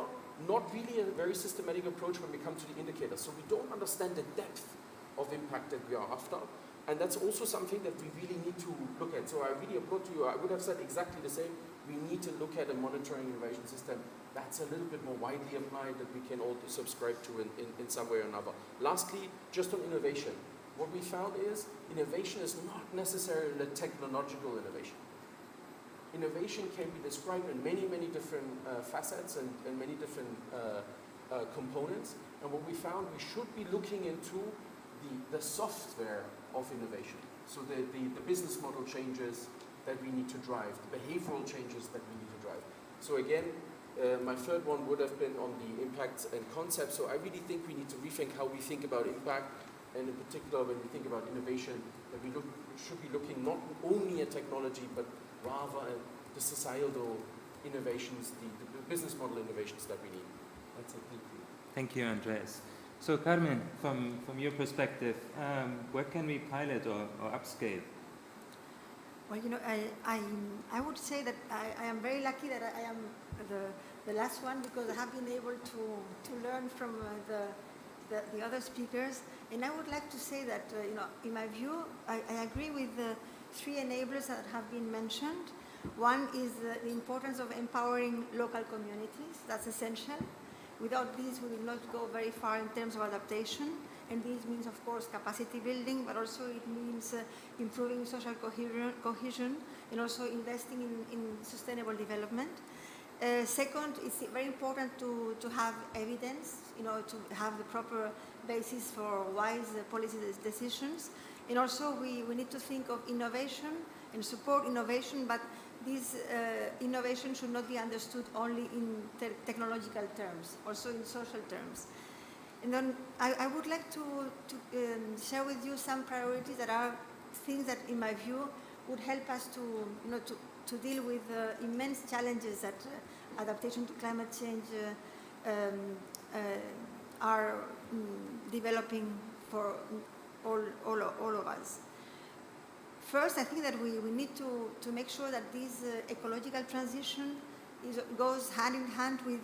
not really a very systematic approach when we come to the indicators. So we don't understand the depth of impact that we are after. And that's also something that we really need to look at. So I really applaud to you. I would have said exactly the same. We need to look at a monitoring innovation system that's a little bit more widely applied that we can all subscribe to in some way or another. Lastly, just on innovation. What we found is innovation is not necessarily a technological innovation. Innovation can be described in many, many different facets and many different components. And what we found, we should be looking into the software of innovation. So the business model changes that we need to drive, the behavioral changes that we need to drive. So again, my third one would have been on the impacts and concepts. So I really think we need to rethink how we think about impact, and in particular when we think about innovation, that we should be looking not only at technology, but rather at the societal innovations, the business model innovations that we need. That's it. Thank you, Andreas. So Carmen, from your perspective, where can we pilot or upscale? Well, you know, I would say that I am very lucky that I am the last one, because I have been able to learn from the other speakers. And I would like to say that, you know, in my view, I agree with the three enablers that have been mentioned. One is the importance of empowering local communities. That's essential. Without these, we will not go very far in terms of adaptation. And this means, of course, capacity building, but also it means improving social cohesion and also investing in sustainable development. Second, it's very important to have evidence, you know, to have the proper basis for wise policy decisions. And also we need to think of innovation and support innovation, but this innovation should not be understood only in technological terms, also in social terms. And then I would like to share with you some priorities that are things that, in my view, would help us to, you know, to deal with immense challenges that adaptation to climate change are developing for all of us. First, I think that we need to make sure that this ecological transition goes hand in hand with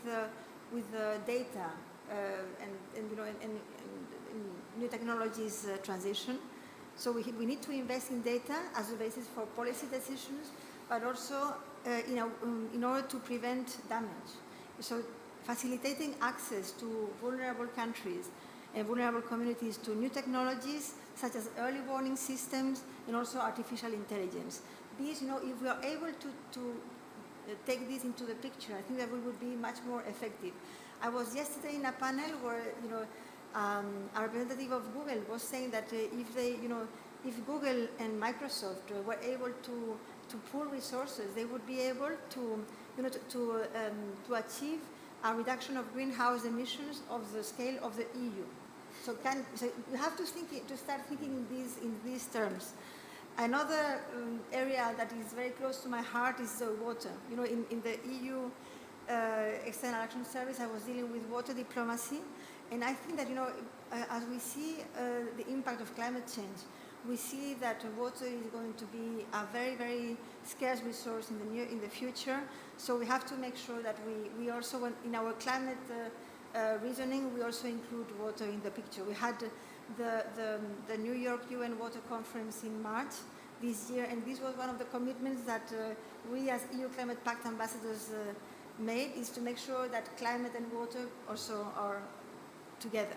data and you know and new technologies transition. So we need to invest in data as a basis for policy decisions, but also in order to prevent damage. So facilitating access to vulnerable countries and vulnerable communities to new technologies such as early warning systems and also artificial intelligence. These, you know, if we are able to take this into the picture, I think that we would be much more effective. I was yesterday in a panel where, you know, a representative of Google was saying that if Google and Microsoft were able to pool resources, they would be able to achieve a reduction of greenhouse emissions of the scale of the EU. So you have to start thinking in these terms. Another area that is very close to my heart is water. You know, in the EU External Action Service, I was dealing with water diplomacy, and I think that, you know, as we see the impact of climate change, we see that water is going to be a very, very scarce resource in the future. So we have to make sure that we also, in our climate reasoning, we also include water in the picture. We had the New York UN Water Conference in March this year, and this was one of the commitments that we as EU Climate Pact ambassadors made is to make sure that climate and water also are together.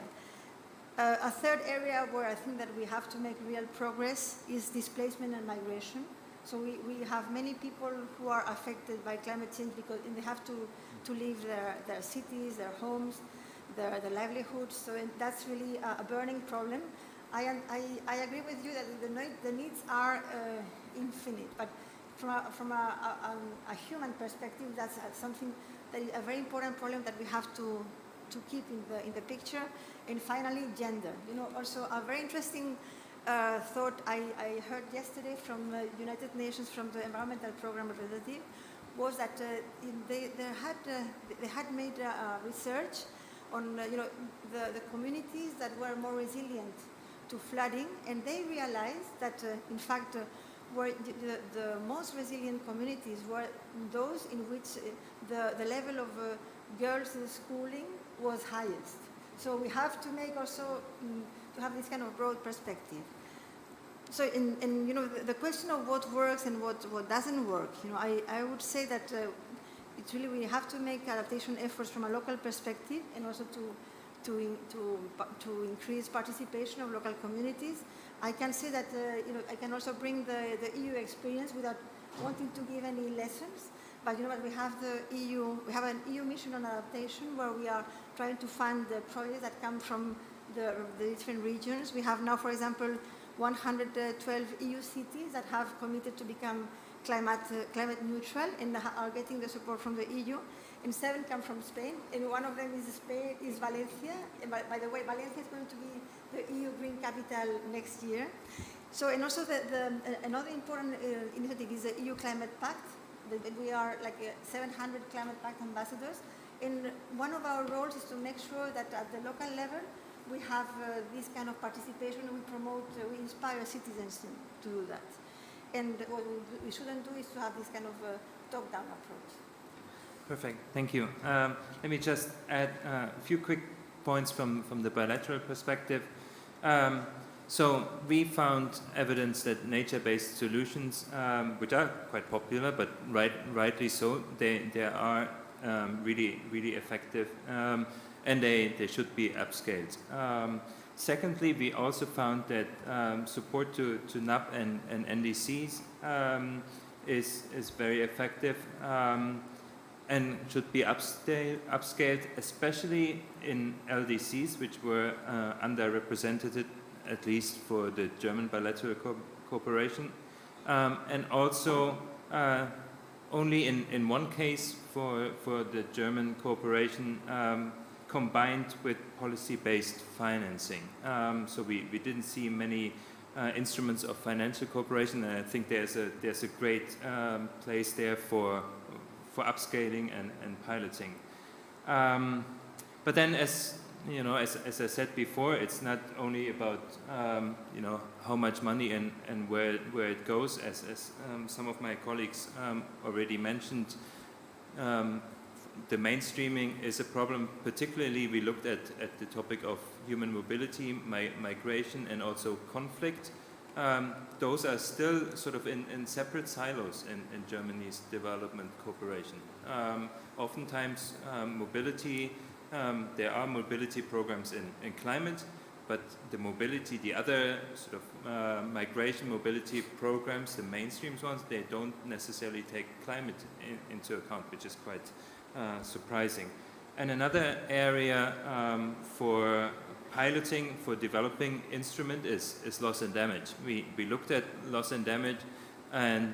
A third area where I think that we have to make real progress is displacement and migration. So we have many people who are affected by climate change because they have to leave their cities, their homes, their livelihoods. So that's really a burning problem. I agree with you that the needs are infinite, but from a human perspective, that's something that is a very important problem that we have to keep in the picture. And finally, gender. Also a very interesting thought I heard yesterday from the United Nations, from the Environmental Program representative, was that they had made research on the communities that were more resilient to flooding, and they realized that in fact were the most resilient communities were those in which the level of girls in schooling was highest. So we have to make also to have this kind of broad perspective. So the question of what works and what doesn't work, I would say that it's really we have to make adaptation efforts from a local perspective, and also to increase participation of local communities. I can say that I can also bring the EU experience without wanting to give any lessons. But we have we have an EU mission on adaptation where we are trying to fund the projects that come from the different regions. We have now, for example, 112 EU cities that have committed to become climate neutral and are getting the support from the EU. And 7 come from Spain, and one of them is Valencia. And by the way, Valencia is going to be the EU Green Capital next year. So, and also another important initiative is the EU Climate Pact. We are like 700 Climate Pact ambassadors, and one of our roles is to make sure that at the local level we have this kind of participation. We promote, we inspire citizens to do that. And what we shouldn't do is to have this kind of top-down approach. Perfect, thank you. Let me just add a few quick points from the bilateral perspective. So we found evidence that nature-based solutions, which are quite popular, but rightly so, they are really effective, and they should be upscaled. Secondly, we also found that support to NAP and NDCs is very effective and should be upscaled, especially in LDCs, which were underrepresented, at least for the German bilateral cooperation, and also only in one case for the German cooperation combined with policy-based financing. So we didn't see many instruments of financial cooperation, and I think there's a great place there for upscaling and piloting. But then, as I said before, it's not only about how much money and where it goes, as some of my colleagues already mentioned. The mainstreaming is a problem. Particularly, we looked at the topic of human mobility, migration, and also conflict. Those are still sort of in separate silos in Germany's development cooperation. Oftentimes, mobility. There are mobility programs in climate, but the other sort of migration mobility programs, the mainstream ones, they don't necessarily take climate into account, which is quite surprising. And another area for piloting, for developing instrument is loss and damage. We looked at loss and damage, and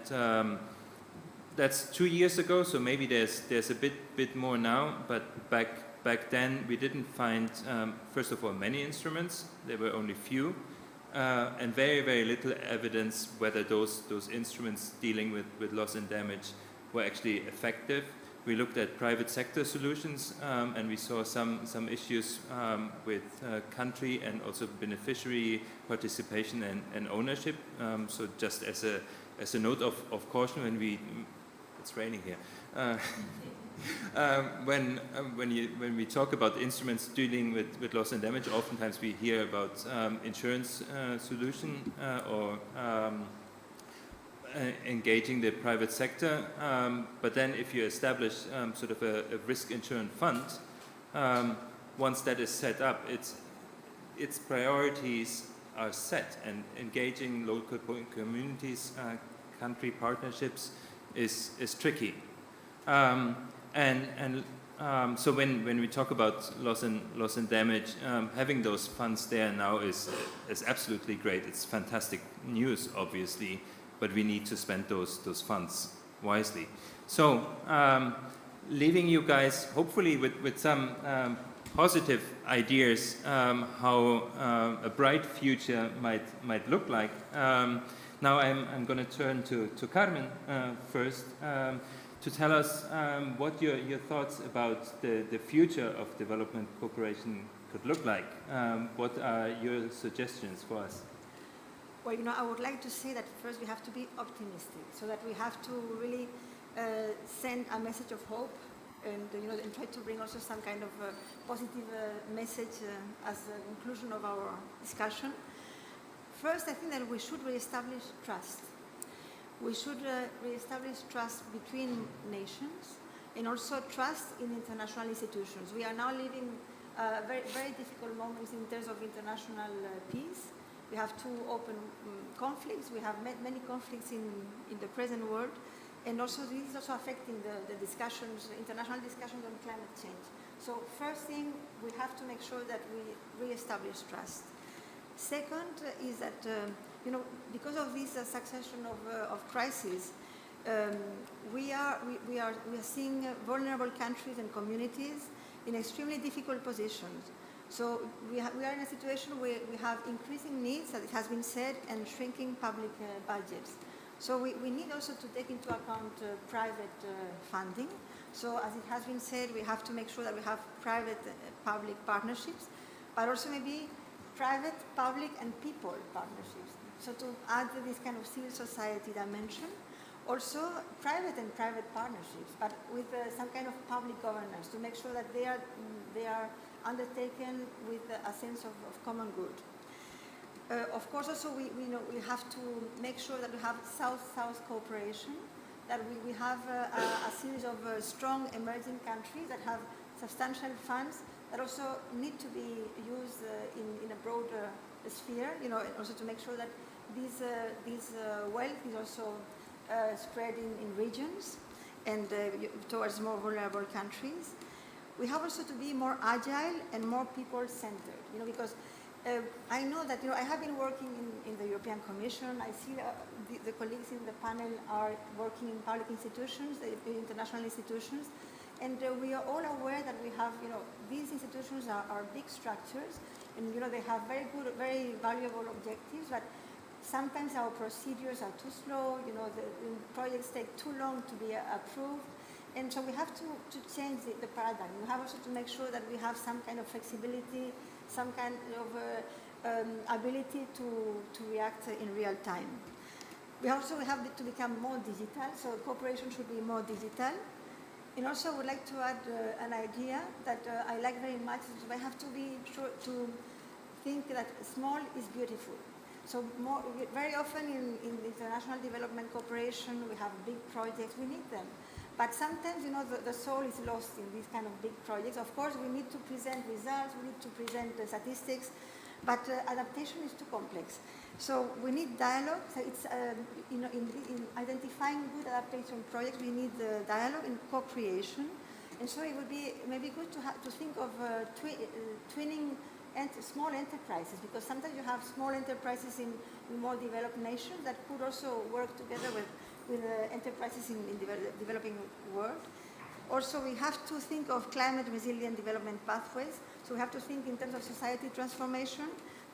that's 2 years ago, so maybe there's a bit more now, but back then we didn't find, first of all, many instruments. There were only few, and very little evidence whether those instruments dealing with loss and damage were actually effective. We looked at private sector solutions, and we saw some issues with country and also beneficiary participation and ownership. So just as a note of caution, it's raining here. When we talk about instruments dealing with loss and damage, oftentimes we hear about insurance solution or engaging the private sector, but then if you establish sort of a risk insurance fund, once that is set up, its priorities are set, and engaging local communities, country partnerships is tricky. So when we talk about loss and damage, having those funds there now is absolutely great. It's fantastic news, obviously, but we need to spend those funds wisely. So leaving you guys hopefully with some positive ideas how a bright future might look like. Now I'm going to turn to Carmen first. To tell us what your thoughts about the future of development cooperation could look like. What are your suggestions for us? Well, I would like to say that first we have to be optimistic, so that we have to really send a message of hope, and and try to bring also some kind of positive message as a conclusion of our discussion. First, I think that we should reestablish trust. We should reestablish trust between nations and also trust in international institutions. We are now living very, very difficult moments in terms of international peace. We have two open conflicts. We have many conflicts in the present world. And also this is also affecting the discussions, international discussions on climate change. So first thing, we have to make sure that we reestablish trust. Second is that because of this succession of crises, we are seeing vulnerable countries and communities in extremely difficult positions. So we are in a situation where we have increasing needs, as it has been said, and shrinking public budgets. So we need also to take into account private funding. So as it has been said, we have to make sure that we have private-public partnerships, but also maybe private, public, and people partnerships. So to add this kind of civil society dimension, also private and private partnerships, but with some kind of public governance to make sure that they are undertaken with a sense of common good. Of course, also we have to make sure that we have South-South cooperation, that we have a series of strong emerging countries that have substantial funds that also need to be used in a broader sphere, also to make sure that this wealth is also spread in regions and towards more vulnerable countries. We have also to be more agile and more people-centered, because I know that I have been working in the European Commission. I see the colleagues in the panel are working in public institutions, the international institutions, and we are all aware that we have, these institutions are big structures, and they have very good, very valuable objectives, but sometimes our procedures are too slow. The projects take too long to be approved. And so we have to change the paradigm. We have also to make sure that we have some kind of flexibility, some kind of ability to react in real time. We also have to become more digital, so cooperation should be more digital. And also I would like to add an idea that I like very much. We have to be sure to think that small is beautiful. So very often in international development cooperation, we have big projects, we need them. But sometimes, the soul is lost in these kind of big projects. Of course, we need to present results, we need to present the statistics, but adaptation is too complex. So we need dialogue. So it's, in identifying good adaptation projects, we need dialogue and co-creation. And so it would be maybe good to think of twinning small enterprises, because sometimes you have small enterprises in more developed nations that could also work together with enterprises in the developing world. Also, we have to think of climate resilient development pathways. So we have to think in terms of society transformation.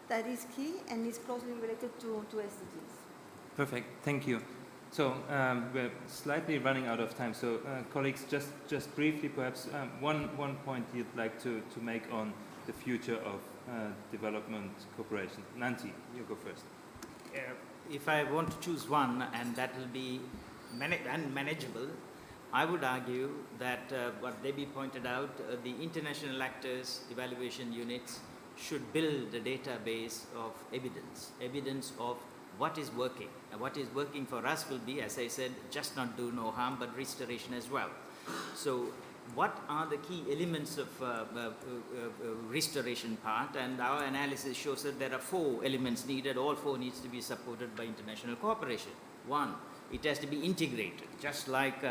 That is key and is closely related to SDGs. Perfect, thank you. So we're slightly running out of time. So colleagues, just briefly, perhaps one point you'd like to make on the future of development cooperation. Nanti, you go first. If I want to choose one, and that will be manageable, I would argue that what Debbie pointed out, the international actors, evaluation units, should build a database of evidence of what is working. And what is working for us will be, as I said, just not do no harm, but restoration as well. So what are the key elements of restoration part? And our analysis shows that there are 4 elements needed. All 4 needs to be supported by international cooperation. 1, it has to be integrated. Just like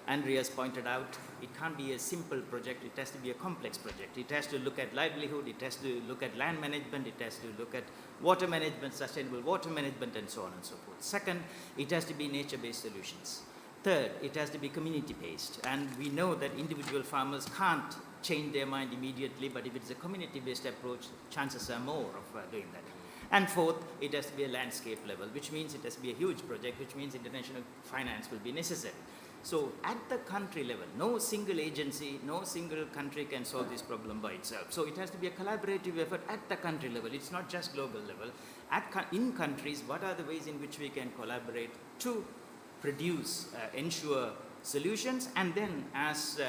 Andreas pointed out, it can't be a simple project, it has to be a complex project. It has to look at livelihood, it has to look at land management, it has to look at water management, sustainable water management, and so on and so forth. Second, it has to be nature-based solutions. Third, it has to be community-based, and we know that individual farmers can't change their mind immediately, but if it's a community-based approach, chances are more of doing that. And fourth, it has to be a landscape level, which means it has to be a huge project, which means international finance will be necessary. So at the country level, no single agency, no single country can solve this problem by itself. So it has to be a collaborative effort at the country level. It's not just global level. In countries, what are the ways in which we can collaborate to produce, ensure solutions, and then, as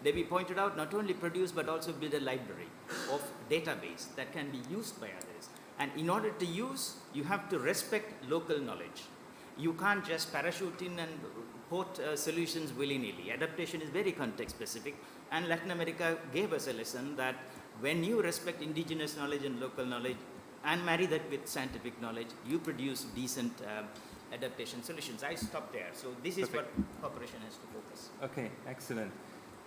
Debbie pointed out, not only produce but also build a library of database that can be used by others. And in order to use, you have to respect local knowledge. You can't just parachute in and port solutions willy-nilly. Adaptation is very context-specific, and Latin America gave us a lesson that when you respect indigenous knowledge and local knowledge and marry that with scientific knowledge, you produce decent adaptation solutions. I stop there. So this is what cooperation has to focus. Okay, excellent.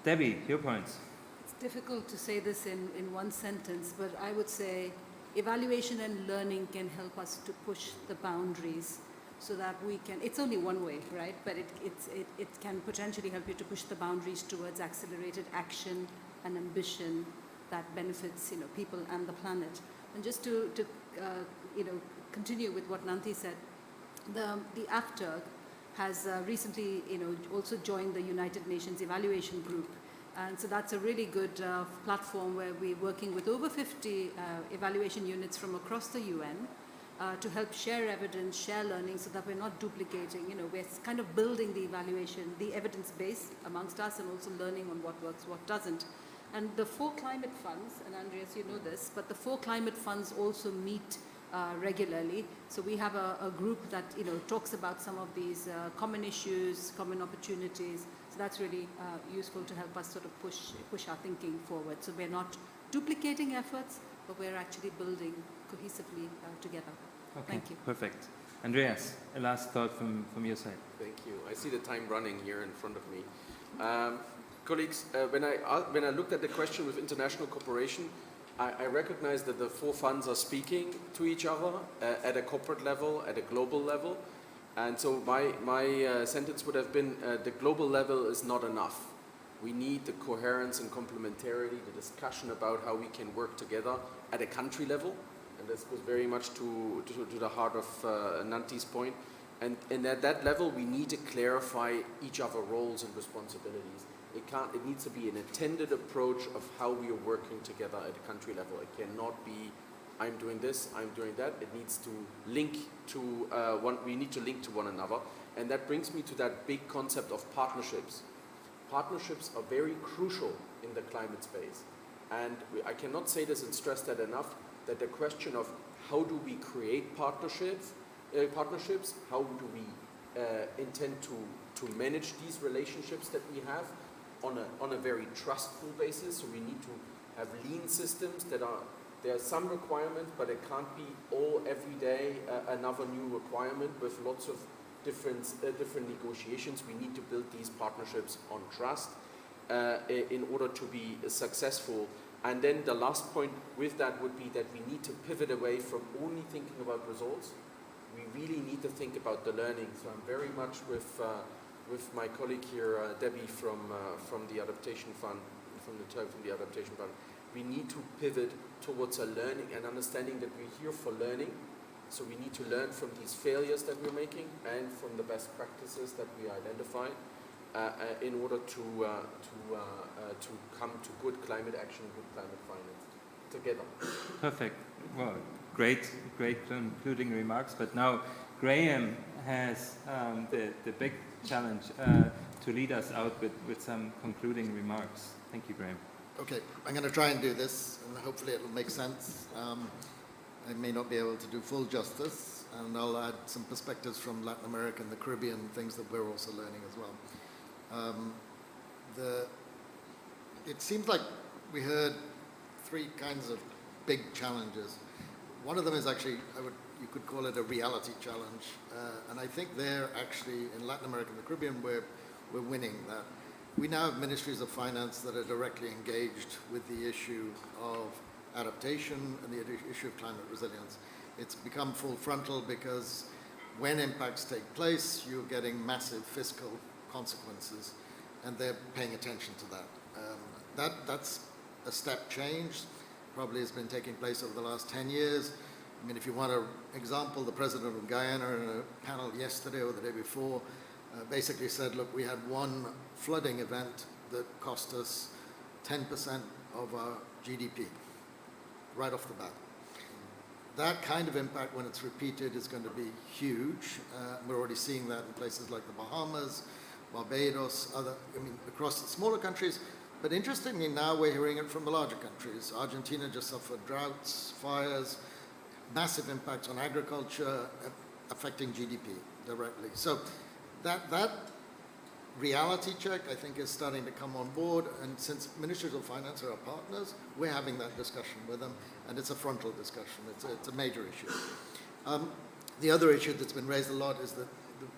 Debbie, your points. It's difficult to say this in one sentence, but I would say evaluation and learning can help us to push the boundaries so that we can, it's only one way, right? But it can potentially help you to push the boundaries towards accelerated action and ambition that benefits, people and the planet. And just to continue with what Nanthi said, the AFTERG has recently, also joined the United Nations Evaluation Group. And so that's a really good platform where we're working with over 50 evaluation units from across the UN to help share evidence, share learning, so that we're not duplicating. We're kind of building the evaluation, the evidence base amongst us, and also learning on what works, what doesn't. And the 4 climate funds, and Andreas, you know this, but the 4 climate funds also meet regularly. So we have a group that talks about some of these common issues, common opportunities. So that's really useful to help us sort of push our thinking forward. So we're not duplicating efforts, but we're actually building cohesively together. Okay, thank you. Perfect. Andreas, a last thought from your side. Thank you. I see the time running here in front of me. Colleagues, when I looked at the question with international cooperation, I recognize that the 4 funds are speaking to each other at a corporate level, at a global level. And so my sentence would have been, the global level is not enough. We need the coherence and complementarity, the discussion about how we can work together at a country level. And this goes very much to the heart of Nanthi's point. And at that level, we need to clarify each other's roles and responsibilities. It needs to be an intended approach of how we are working together at a country level. It cannot be, I'm doing this, I'm doing that. It needs to link to we need to link to one another. And that brings me to that big concept of partnerships. Partnerships are very crucial in the climate space. And I cannot say this and stress that enough, that the question of how do we create partnerships, how do we intend to manage these relationships that we have on a very trustful basis. So we need to have lean systems there are some requirements, but it can't be every day another new requirement with lots of different negotiations. We need to build these partnerships on trust in order to be successful. And then the last point with that would be that we need to pivot away from only thinking about results. We really need to think about the learning. So I'm very much with my colleague here, Debbie from the Adaptation Fund, from the Adaptation Fund. We need to pivot towards a learning and understanding that we're here for learning. So we need to learn from these failures that we're making and from the best practices that we identify in order to come to good climate action, good climate finance together. Perfect. Well, great concluding remarks. But now Graham has the big challenge to lead us out with some concluding remarks. Thank you, Graham. Okay, I'm going to try and do this, and hopefully it will make sense. I may not be able to do full justice. and I'll add some perspectives from Latin America and the Caribbean, things that we're also learning as well. It seems like we heard three kinds of big challenges. One of them is actually, you could call it a reality challenge, and I think there actually in Latin America and the Caribbean we're winning that. We now have ministries of finance that are directly engaged with the issue of adaptation and the issue of climate resilience. It's become full frontal because when impacts take place, you're getting massive fiscal consequences, and they're paying attention to that. That's a step change, probably has been taking place over the last 10 years. I mean, if you want an example, the president of Guyana in a panel yesterday or the day before basically said, look, we had one flooding event that cost us 10% of our GDP, right off the bat. That kind of impact, when it's repeated, is going to be huge. We're already seeing that in places like the Bahamas, Barbados, across the smaller countries. But interestingly, now we're hearing it from the larger countries. Argentina just suffered droughts, fires, massive impacts on agriculture, affecting GDP directly. So that reality check, I think, is starting to come on board. And since ministries of finance are our partners, we're having that discussion with them, and it's a frontal discussion. It's a major issue. The other issue that's been raised a lot is that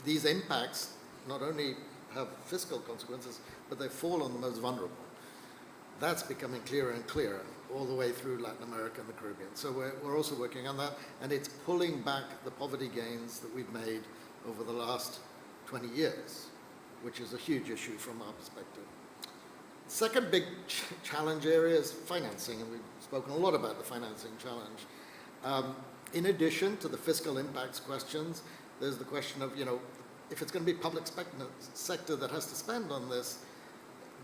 these impacts not only have fiscal consequences, but they fall on the most vulnerable. That's becoming clearer and clearer all the way through Latin America and the Caribbean. So we're also working on that, and it's pulling back the poverty gains that we've made over the last 20 years, which is a huge issue from our perspective. Second big challenge area is financing, and we've spoken a lot about the financing challenge. In addition to the fiscal impacts questions, there's the question of, if it's going to be public sector that has to spend on this,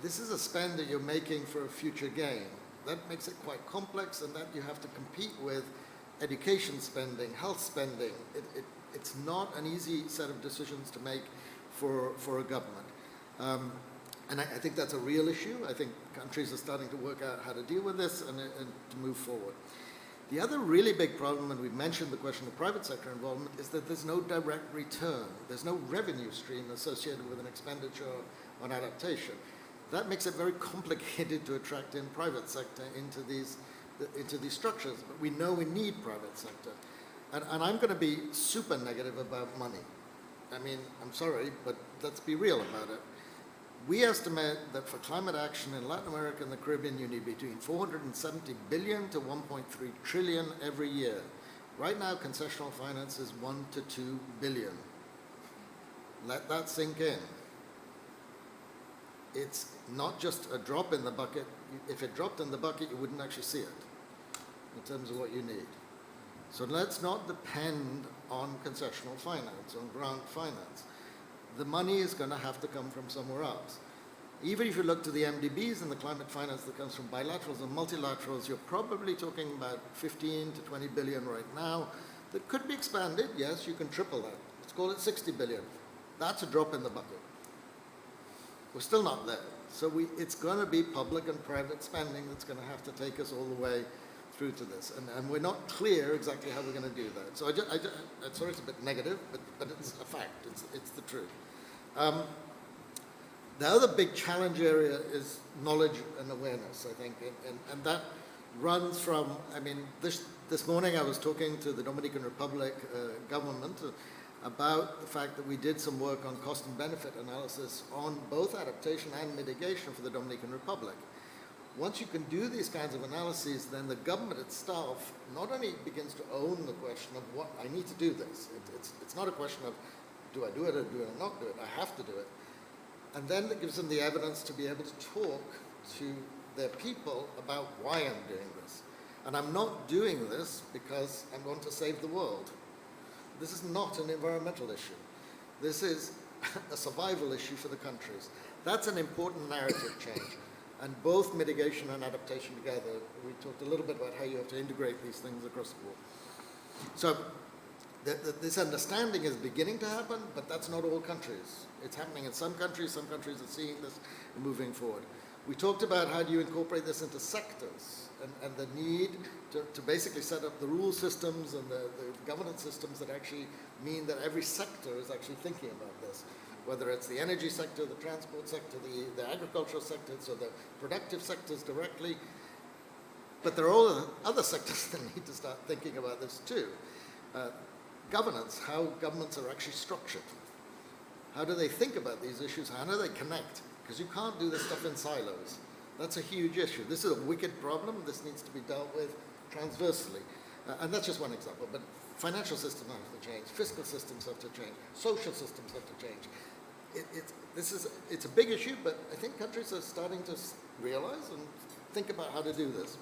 this is a spend that you're making for a future gain. That makes it quite complex, and that you have to compete with education spending, health spending. It's not an easy set of decisions to make for a government. And I think that's a real issue. I think countries are starting to work out how to deal with this and to move forward. The other really big problem, and we've mentioned the question of private sector involvement, is that there's no direct return. There's no revenue stream associated with an expenditure on adaptation. That makes it very complicated to attract in private sector into these structures. But we know we need private sector. And I'm going to be super negative about money. I mean, I'm sorry, but let's be real about it. We estimate that for climate action in Latin America and the Caribbean, you need between 470 billion to 1.3 trillion every year. Right now, concessional finance is 1 to 2 billion. Let that sink in. It's not just a drop in the bucket. If it dropped in the bucket, you wouldn't actually see it in terms of what you need. So let's not depend on concessional finance, on grant finance. The money is going to have to come from somewhere else. Even if you look to the MDBs and the climate finance that comes from bilaterals and multilaterals, you're probably talking about 15 to 20 billion right now. That could be expanded. Yes, you can triple that. Let's call it 60 billion. That's a drop in the bucket. We're still not there. So it's going to be public and private spending that's going to have to take us all the way through to this. And we're not clear exactly how we're going to do that. So I'm sorry it's a bit negative, but it's a fact. It's the truth. The other big challenge area is knowledge and awareness, I think. And that runs from, this morning I was talking to the Dominican Republic government about the fact that we did some work on cost and benefit analysis on both adaptation and mitigation for the Dominican Republic. Once you can do these kinds of analyses, then the government itself not only begins to own the question of what I need to do this. It's not a question of do I do it or do I not do it? I have to do it. And then it gives them the evidence to be able to talk to their people about why I'm doing this. And I'm not doing this because I want to save the world. This is not an environmental issue. This is a survival issue for the countries. That's an important narrative change. And both mitigation and adaptation together, we talked a little bit about how you have to integrate these things across the board. So this understanding is beginning to happen, but that's not all countries. It's happening in some countries are seeing this and moving forward. We talked about how do you incorporate this into sectors. and the need to basically set up the rule systems and the governance systems that actually mean that every sector is actually thinking about this, whether it's the energy sector, the transport sector, the agricultural sector, so the productive sectors directly. But there are all other sectors that need to start thinking about this too. Governance, how governments are actually structured. How do they think about these issues? How do they connect? Because you can't do this stuff in silos. That's a huge issue. This is a wicked problem. This needs to be dealt with transversely. And that's just one example. But financial systems have to change. Fiscal systems have to change. Social systems have to change. It's a big issue, but I think countries are starting to realize and think about how to do this.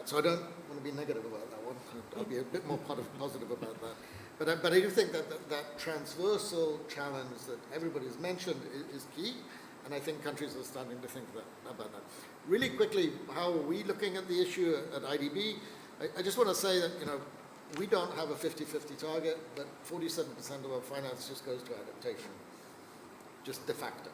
So I don't want to be negative about that one. I'll be a bit more positive about that. But I do think that transversal challenge that everybody's mentioned is key, and I think countries are starting to think about that. Really quickly, how are we looking at the issue at IDB? I just want to say that, we don't have a 50-50 target, but 47% of our finance just goes to adaptation, just de facto.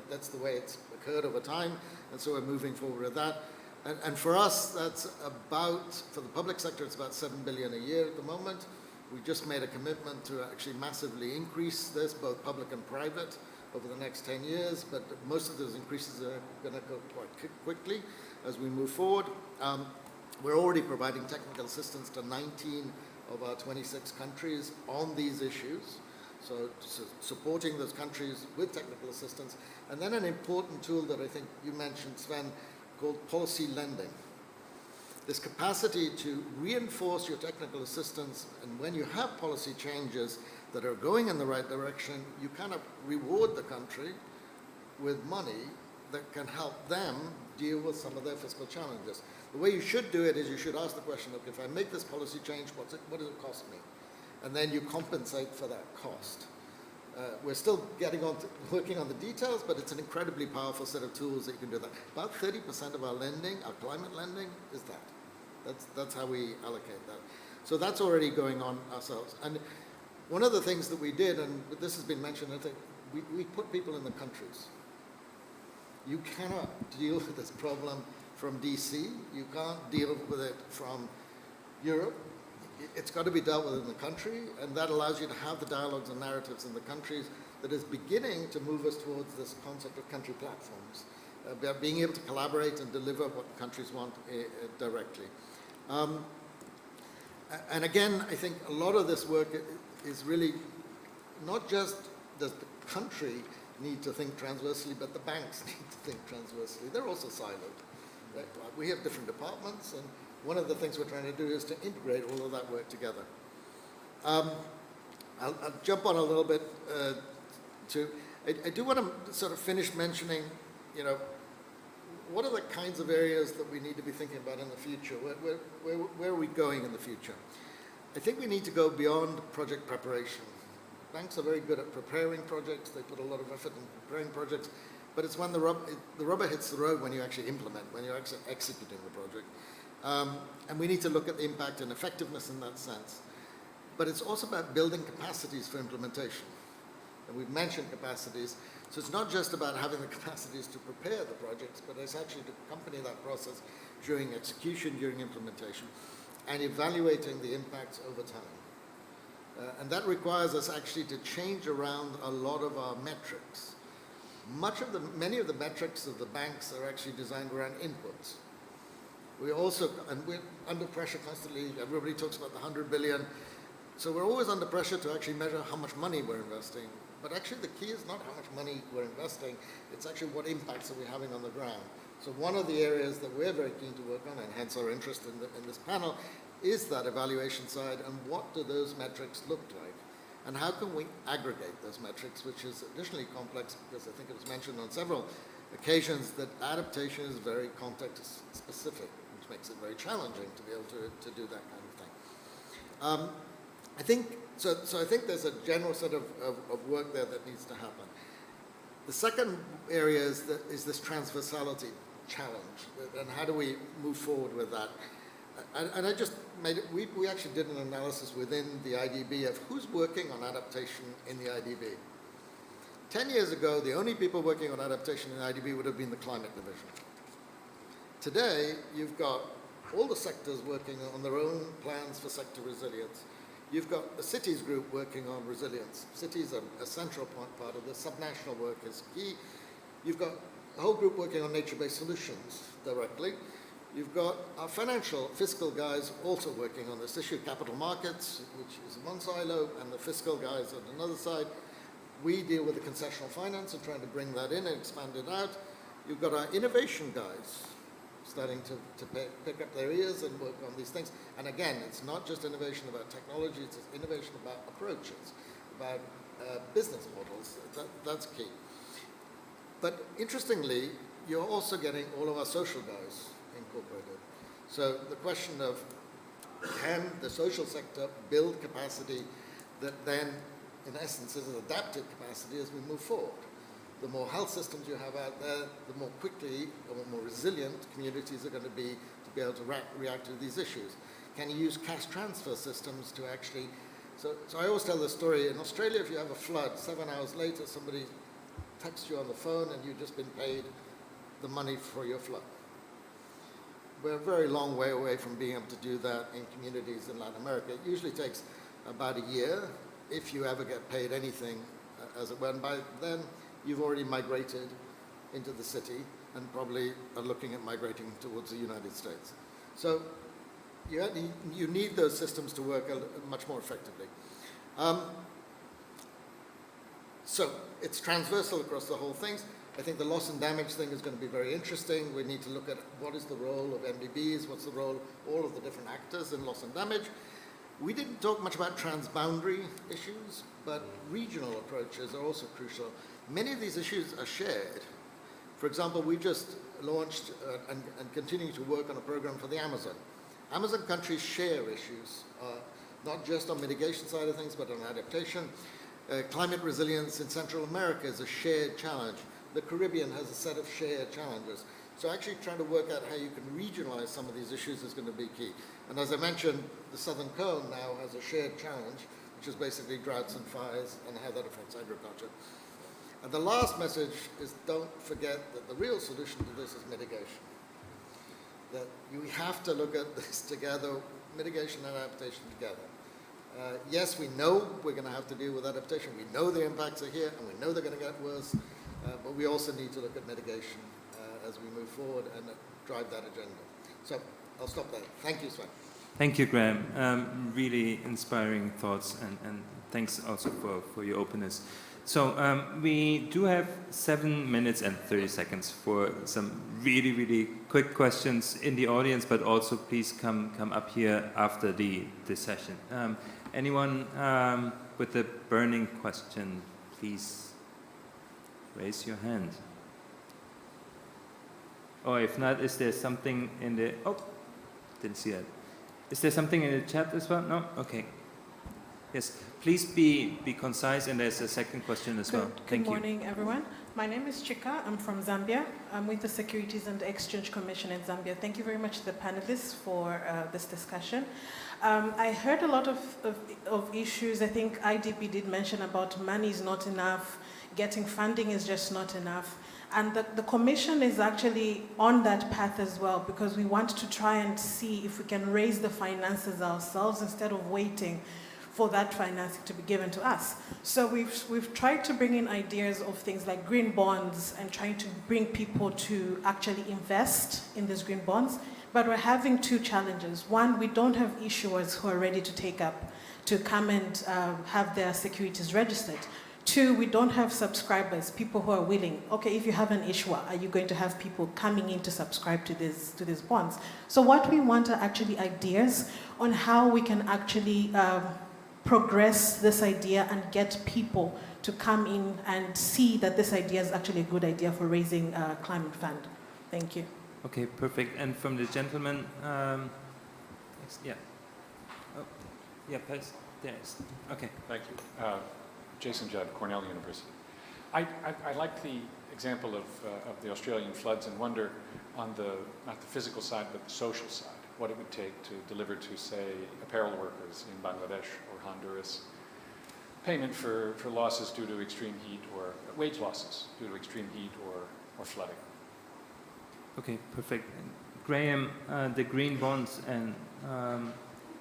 That's the way it's occurred over time, and so we're moving forward with that. And for us, that's about, for the public sector, it's about 7 billion a year at the moment. We just made a commitment to actually massively increase this, both public and private, over the next 10 years, but most of those increases are going to go quite quickly as we move forward. We're already providing technical assistance to 19 of our 26 countries on these issues, so supporting those countries with technical assistance. And then an important tool that I think you mentioned, Sven, called policy lending. This capacity to reinforce your technical assistance, and when you have policy changes that are going in the right direction, you kind of reward the country with money that can help them deal with some of their fiscal challenges. The way you should do it is you should ask the question, look, if I make this policy change, what does it cost me? And then you compensate for that cost. We're still working on the details, but it's an incredibly powerful set of tools that you can do that. About 30% of our lending, our climate lending, is that. That's how we allocate that. So that's already going on ourselves. And one of the things that we did, and this has been mentioned, I think, we put people in the countries. You cannot deal with this problem from DC. You can't deal with it from Europe. It's got to be dealt with in the country, and that allows you to have the dialogues and narratives in the countries that is beginning to move us towards this concept of country platforms, being able to collaborate and deliver what countries want directly. And again, I think a lot of this work is really not just does the country need to think transversely, but the banks need to think transversely. They're also siloed. Right? We have different departments, and one of the things we're trying to do is to integrate all of that work together. I'll jump on a little bit I do want to sort of finish mentioning, what are the kinds of areas that we need to be thinking about in the future? Where are we going in the future? I think we need to go beyond project preparation. Banks are very good at preparing projects. They put a lot of effort in preparing projects, but it's when the rubber hits the road when you actually implement, when you're actually executing the project. And we need to look at the impact and effectiveness in that sense. But it's also about building capacities for implementation. And we've mentioned capacities. So it's not just about having the capacities to prepare the projects, but it's actually to accompany that process during execution, during implementation, and evaluating the impacts over time. And that requires us actually to change around a lot of our metrics. Many of the metrics of the banks are actually designed around inputs. We're under pressure constantly. Everybody talks about the 100 billion. So we're always under pressure to actually measure how much money we're investing. But actually the key is not how much money we're investing, it's actually what impacts are we having on the ground. So one of the areas that we're very keen to work on, and hence our interest in this panel, is that evaluation side, and what do those metrics look like? And how can we aggregate those metrics, which is additionally complex, because I think it was mentioned on several occasions that adaptation is very context specific, which makes it very challenging to be able to do that kind of thing. I think there's a general set of work there that needs to happen. The second area is this transversality challenge, and how do we move forward with that? And I just made it, we actually did an analysis within the IDB of who's working on adaptation in the IDB. 10 years ago, the only people working on adaptation in the IDB would have been the climate division. Today, you've got all the sectors working on their own plans for sector resilience. You've got the cities group working on resilience. Cities are a central part of this. Subnational work is key. You've got a whole group working on nature-based solutions directly. You've got our fiscal guys also working on this issue, capital markets, which is one silo, and the fiscal guys on another side. We deal with the concessional finance and trying to bring that in and expand it out. You've got our innovation guys starting to pick up their ears and work on these things. And again, it's not just innovation about technology, it's innovation about approaches, about business models. That's key. But interestingly, you're also getting all of our social guys incorporated. So the question of, can the social sector build capacity that then, in essence, is an adaptive capacity as we move forward? The more health systems you have out there, the more quickly or more resilient communities are going to be able to react to these issues. Can you use cash transfer systems to actually... So I always tell the story, in Australia, if you have a flood, 7 hours later, somebody texts you on the phone and you've just been paid the money for your flood. We're a very long way away from being able to do that in communities in Latin America. It usually takes about a year, if you ever get paid anything, as it were. And by then, you've already migrated into the city and probably are looking at migrating towards the United States. So you need those systems to work much more effectively. So it's transversal across the whole thing. I think the loss and damage thing is going to be very interesting. We need to look at what is the role of MDBs, what's the role of all of the different actors in loss and damage. We didn't talk much about transboundary issues, but regional approaches are also crucial. Many of these issues are shared. For example, we just launched and continue to work on a program for the Amazon. Amazon countries share issues, not just on mitigation side of things, but on adaptation. Climate resilience in Central America is a shared challenge. The Caribbean has a set of shared challenges. So actually trying to work out how you can regionalize some of these issues is going to be key. And as I mentioned, the Southern Cone now has a shared challenge, which is basically droughts and fires and how that affects agriculture. And the last message is, don't forget that the real solution to this is mitigation. That you have to look at this together, mitigation and adaptation together. Yes, we know we're going to have to deal with adaptation. We know the impacts are here, and we know they're going to get worse. But we also need to look at mitigation as we move forward and drive that agenda. So I'll stop there. Thank you, Sven. Thank you, Graham. Really inspiring thoughts, and thanks also for your openness. So we do have 7 minutes and 30 seconds for some really, really quick questions in the audience, but also please come up here after the session. Anyone with a burning question, please raise your hand. Or if not, is there something in the... Oh, didn't see that. Is there something in the chat as well? No? Okay. Yes, please be concise, and there's a second question as well. Thank you. Good morning, everyone. My name is Chika. I'm from Zambia. I'm with the Securities and Exchange Commission in Zambia. Thank you very much to the panelists for this discussion. I heard a lot of issues. I think IDB did mention about money is not enough, getting funding is just not enough. And the Commission is actually on that path as well, because we want to try and see if we can raise the finances ourselves instead of waiting for that financing to be given to us. So we've tried to bring in ideas of things like green bonds and trying to bring people to actually invest in these green bonds. But we're having 2 challenges. One, we don't have issuers who are ready to come and have their securities registered. 2, we don't have subscribers, people who are willing. Okay, if you have an issuer, are you going to have people coming in to subscribe to these bonds? So what we want are actually ideas on how we can actually progress this idea and get people to come in and see that this idea is actually a good idea for raising a climate fund. Thank you. Okay, perfect. And from the gentleman, yeah. Oh, yeah, pass. There's. Okay. Thank you. Jason Judd, Cornell University. I like the example of the Australian floods and wonder on not the physical side, but the social side, what it would take to deliver to, say, apparel workers in Bangladesh or Honduras, payment for losses due to extreme heat or wage losses due to extreme heat or flooding. Okay, perfect. Graham, the green bonds, and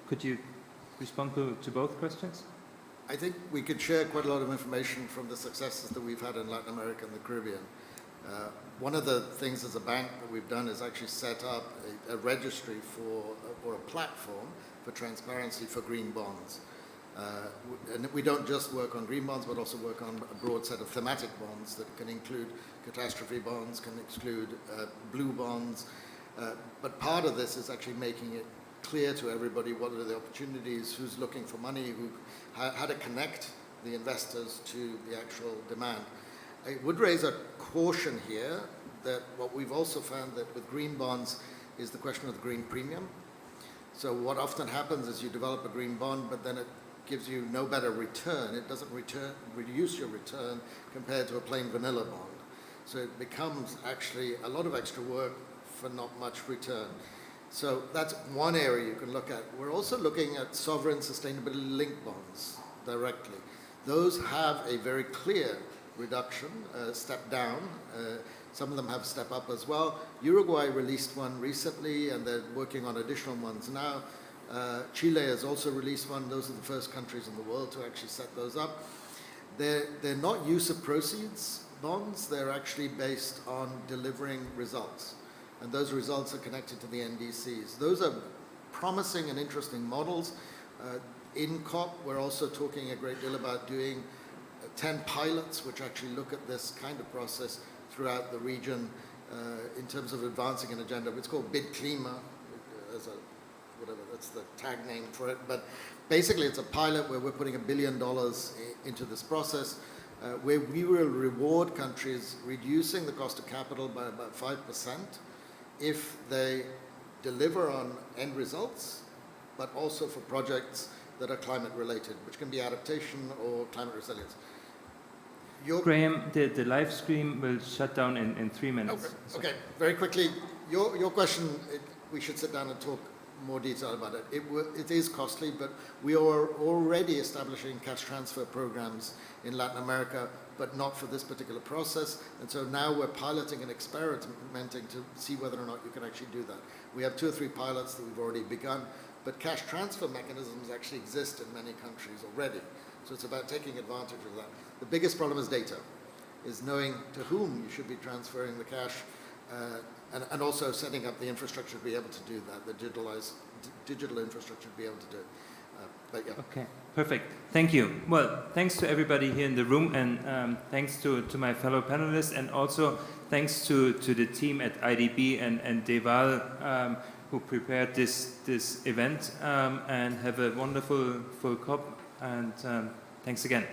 could you respond to both questions? I think we could share quite a lot of information from the successes that we've had in Latin America and the Caribbean. One of the things as a bank that we've done is actually set up a registry or a platform for transparency for green bonds. And we don't just work on green bonds, but also work on a broad set of thematic bonds that can include catastrophe bonds, can exclude blue bonds. But part of this is actually making it clear to everybody what are the opportunities, who's looking for money, how to connect the investors to the actual demand. I would raise a caution here that what we've also found that with green bonds is the question of the green premium. So what often happens is you develop a green bond, but then it gives you no better return. It doesn't reduce your return compared to a plain vanilla bond. So it becomes actually a lot of extra work for not much return. So that's one area you can look at. We're also looking at sovereign sustainability linked bonds directly. Those have a very clear reduction, step down. Some of them have step up as well. Uruguay released one recently, and they're working on additional ones now. Chile has also released one. Those are the first countries in the world to actually set those up. They're not use of proceeds bonds. They're actually based on delivering results. And those results are connected to the NDCs. Those are promising and interesting models. In COP, we're also talking a great deal about doing 10 pilots, which actually look at this kind of process throughout the region in terms of advancing an agenda. It's called Bid Klima, as whatever, that's the tag name for it. But basically, it's a pilot where we're putting $1 billion into this process, where we will reward countries reducing the cost of capital by about 5%. If they deliver on end results, but also for projects that are climate related, which can be adaptation or climate resilience. Graham, the live stream will shut down in 3 minutes. Okay, very quickly, your question, we should sit down and talk more detail about it. It is costly, but we are already establishing cash transfer programs in Latin America, but not for this particular process. And so now we're piloting and experimenting to see whether or not you can actually do that. We have 2 or 3 pilots that we've already begun, but cash transfer mechanisms actually exist in many countries already. So it's about taking advantage of that. The biggest problem is data, is knowing to whom you should be transferring the cash, and also setting up the infrastructure to be able to do that, the digital infrastructure to be able to do it. But yeah. Okay, perfect. Thank you. Well, thanks to everybody here in the room, and thanks to my fellow panelists, and also thanks to the team at IDB and DEval who prepared this event, and have a wonderful full COP, and thanks again.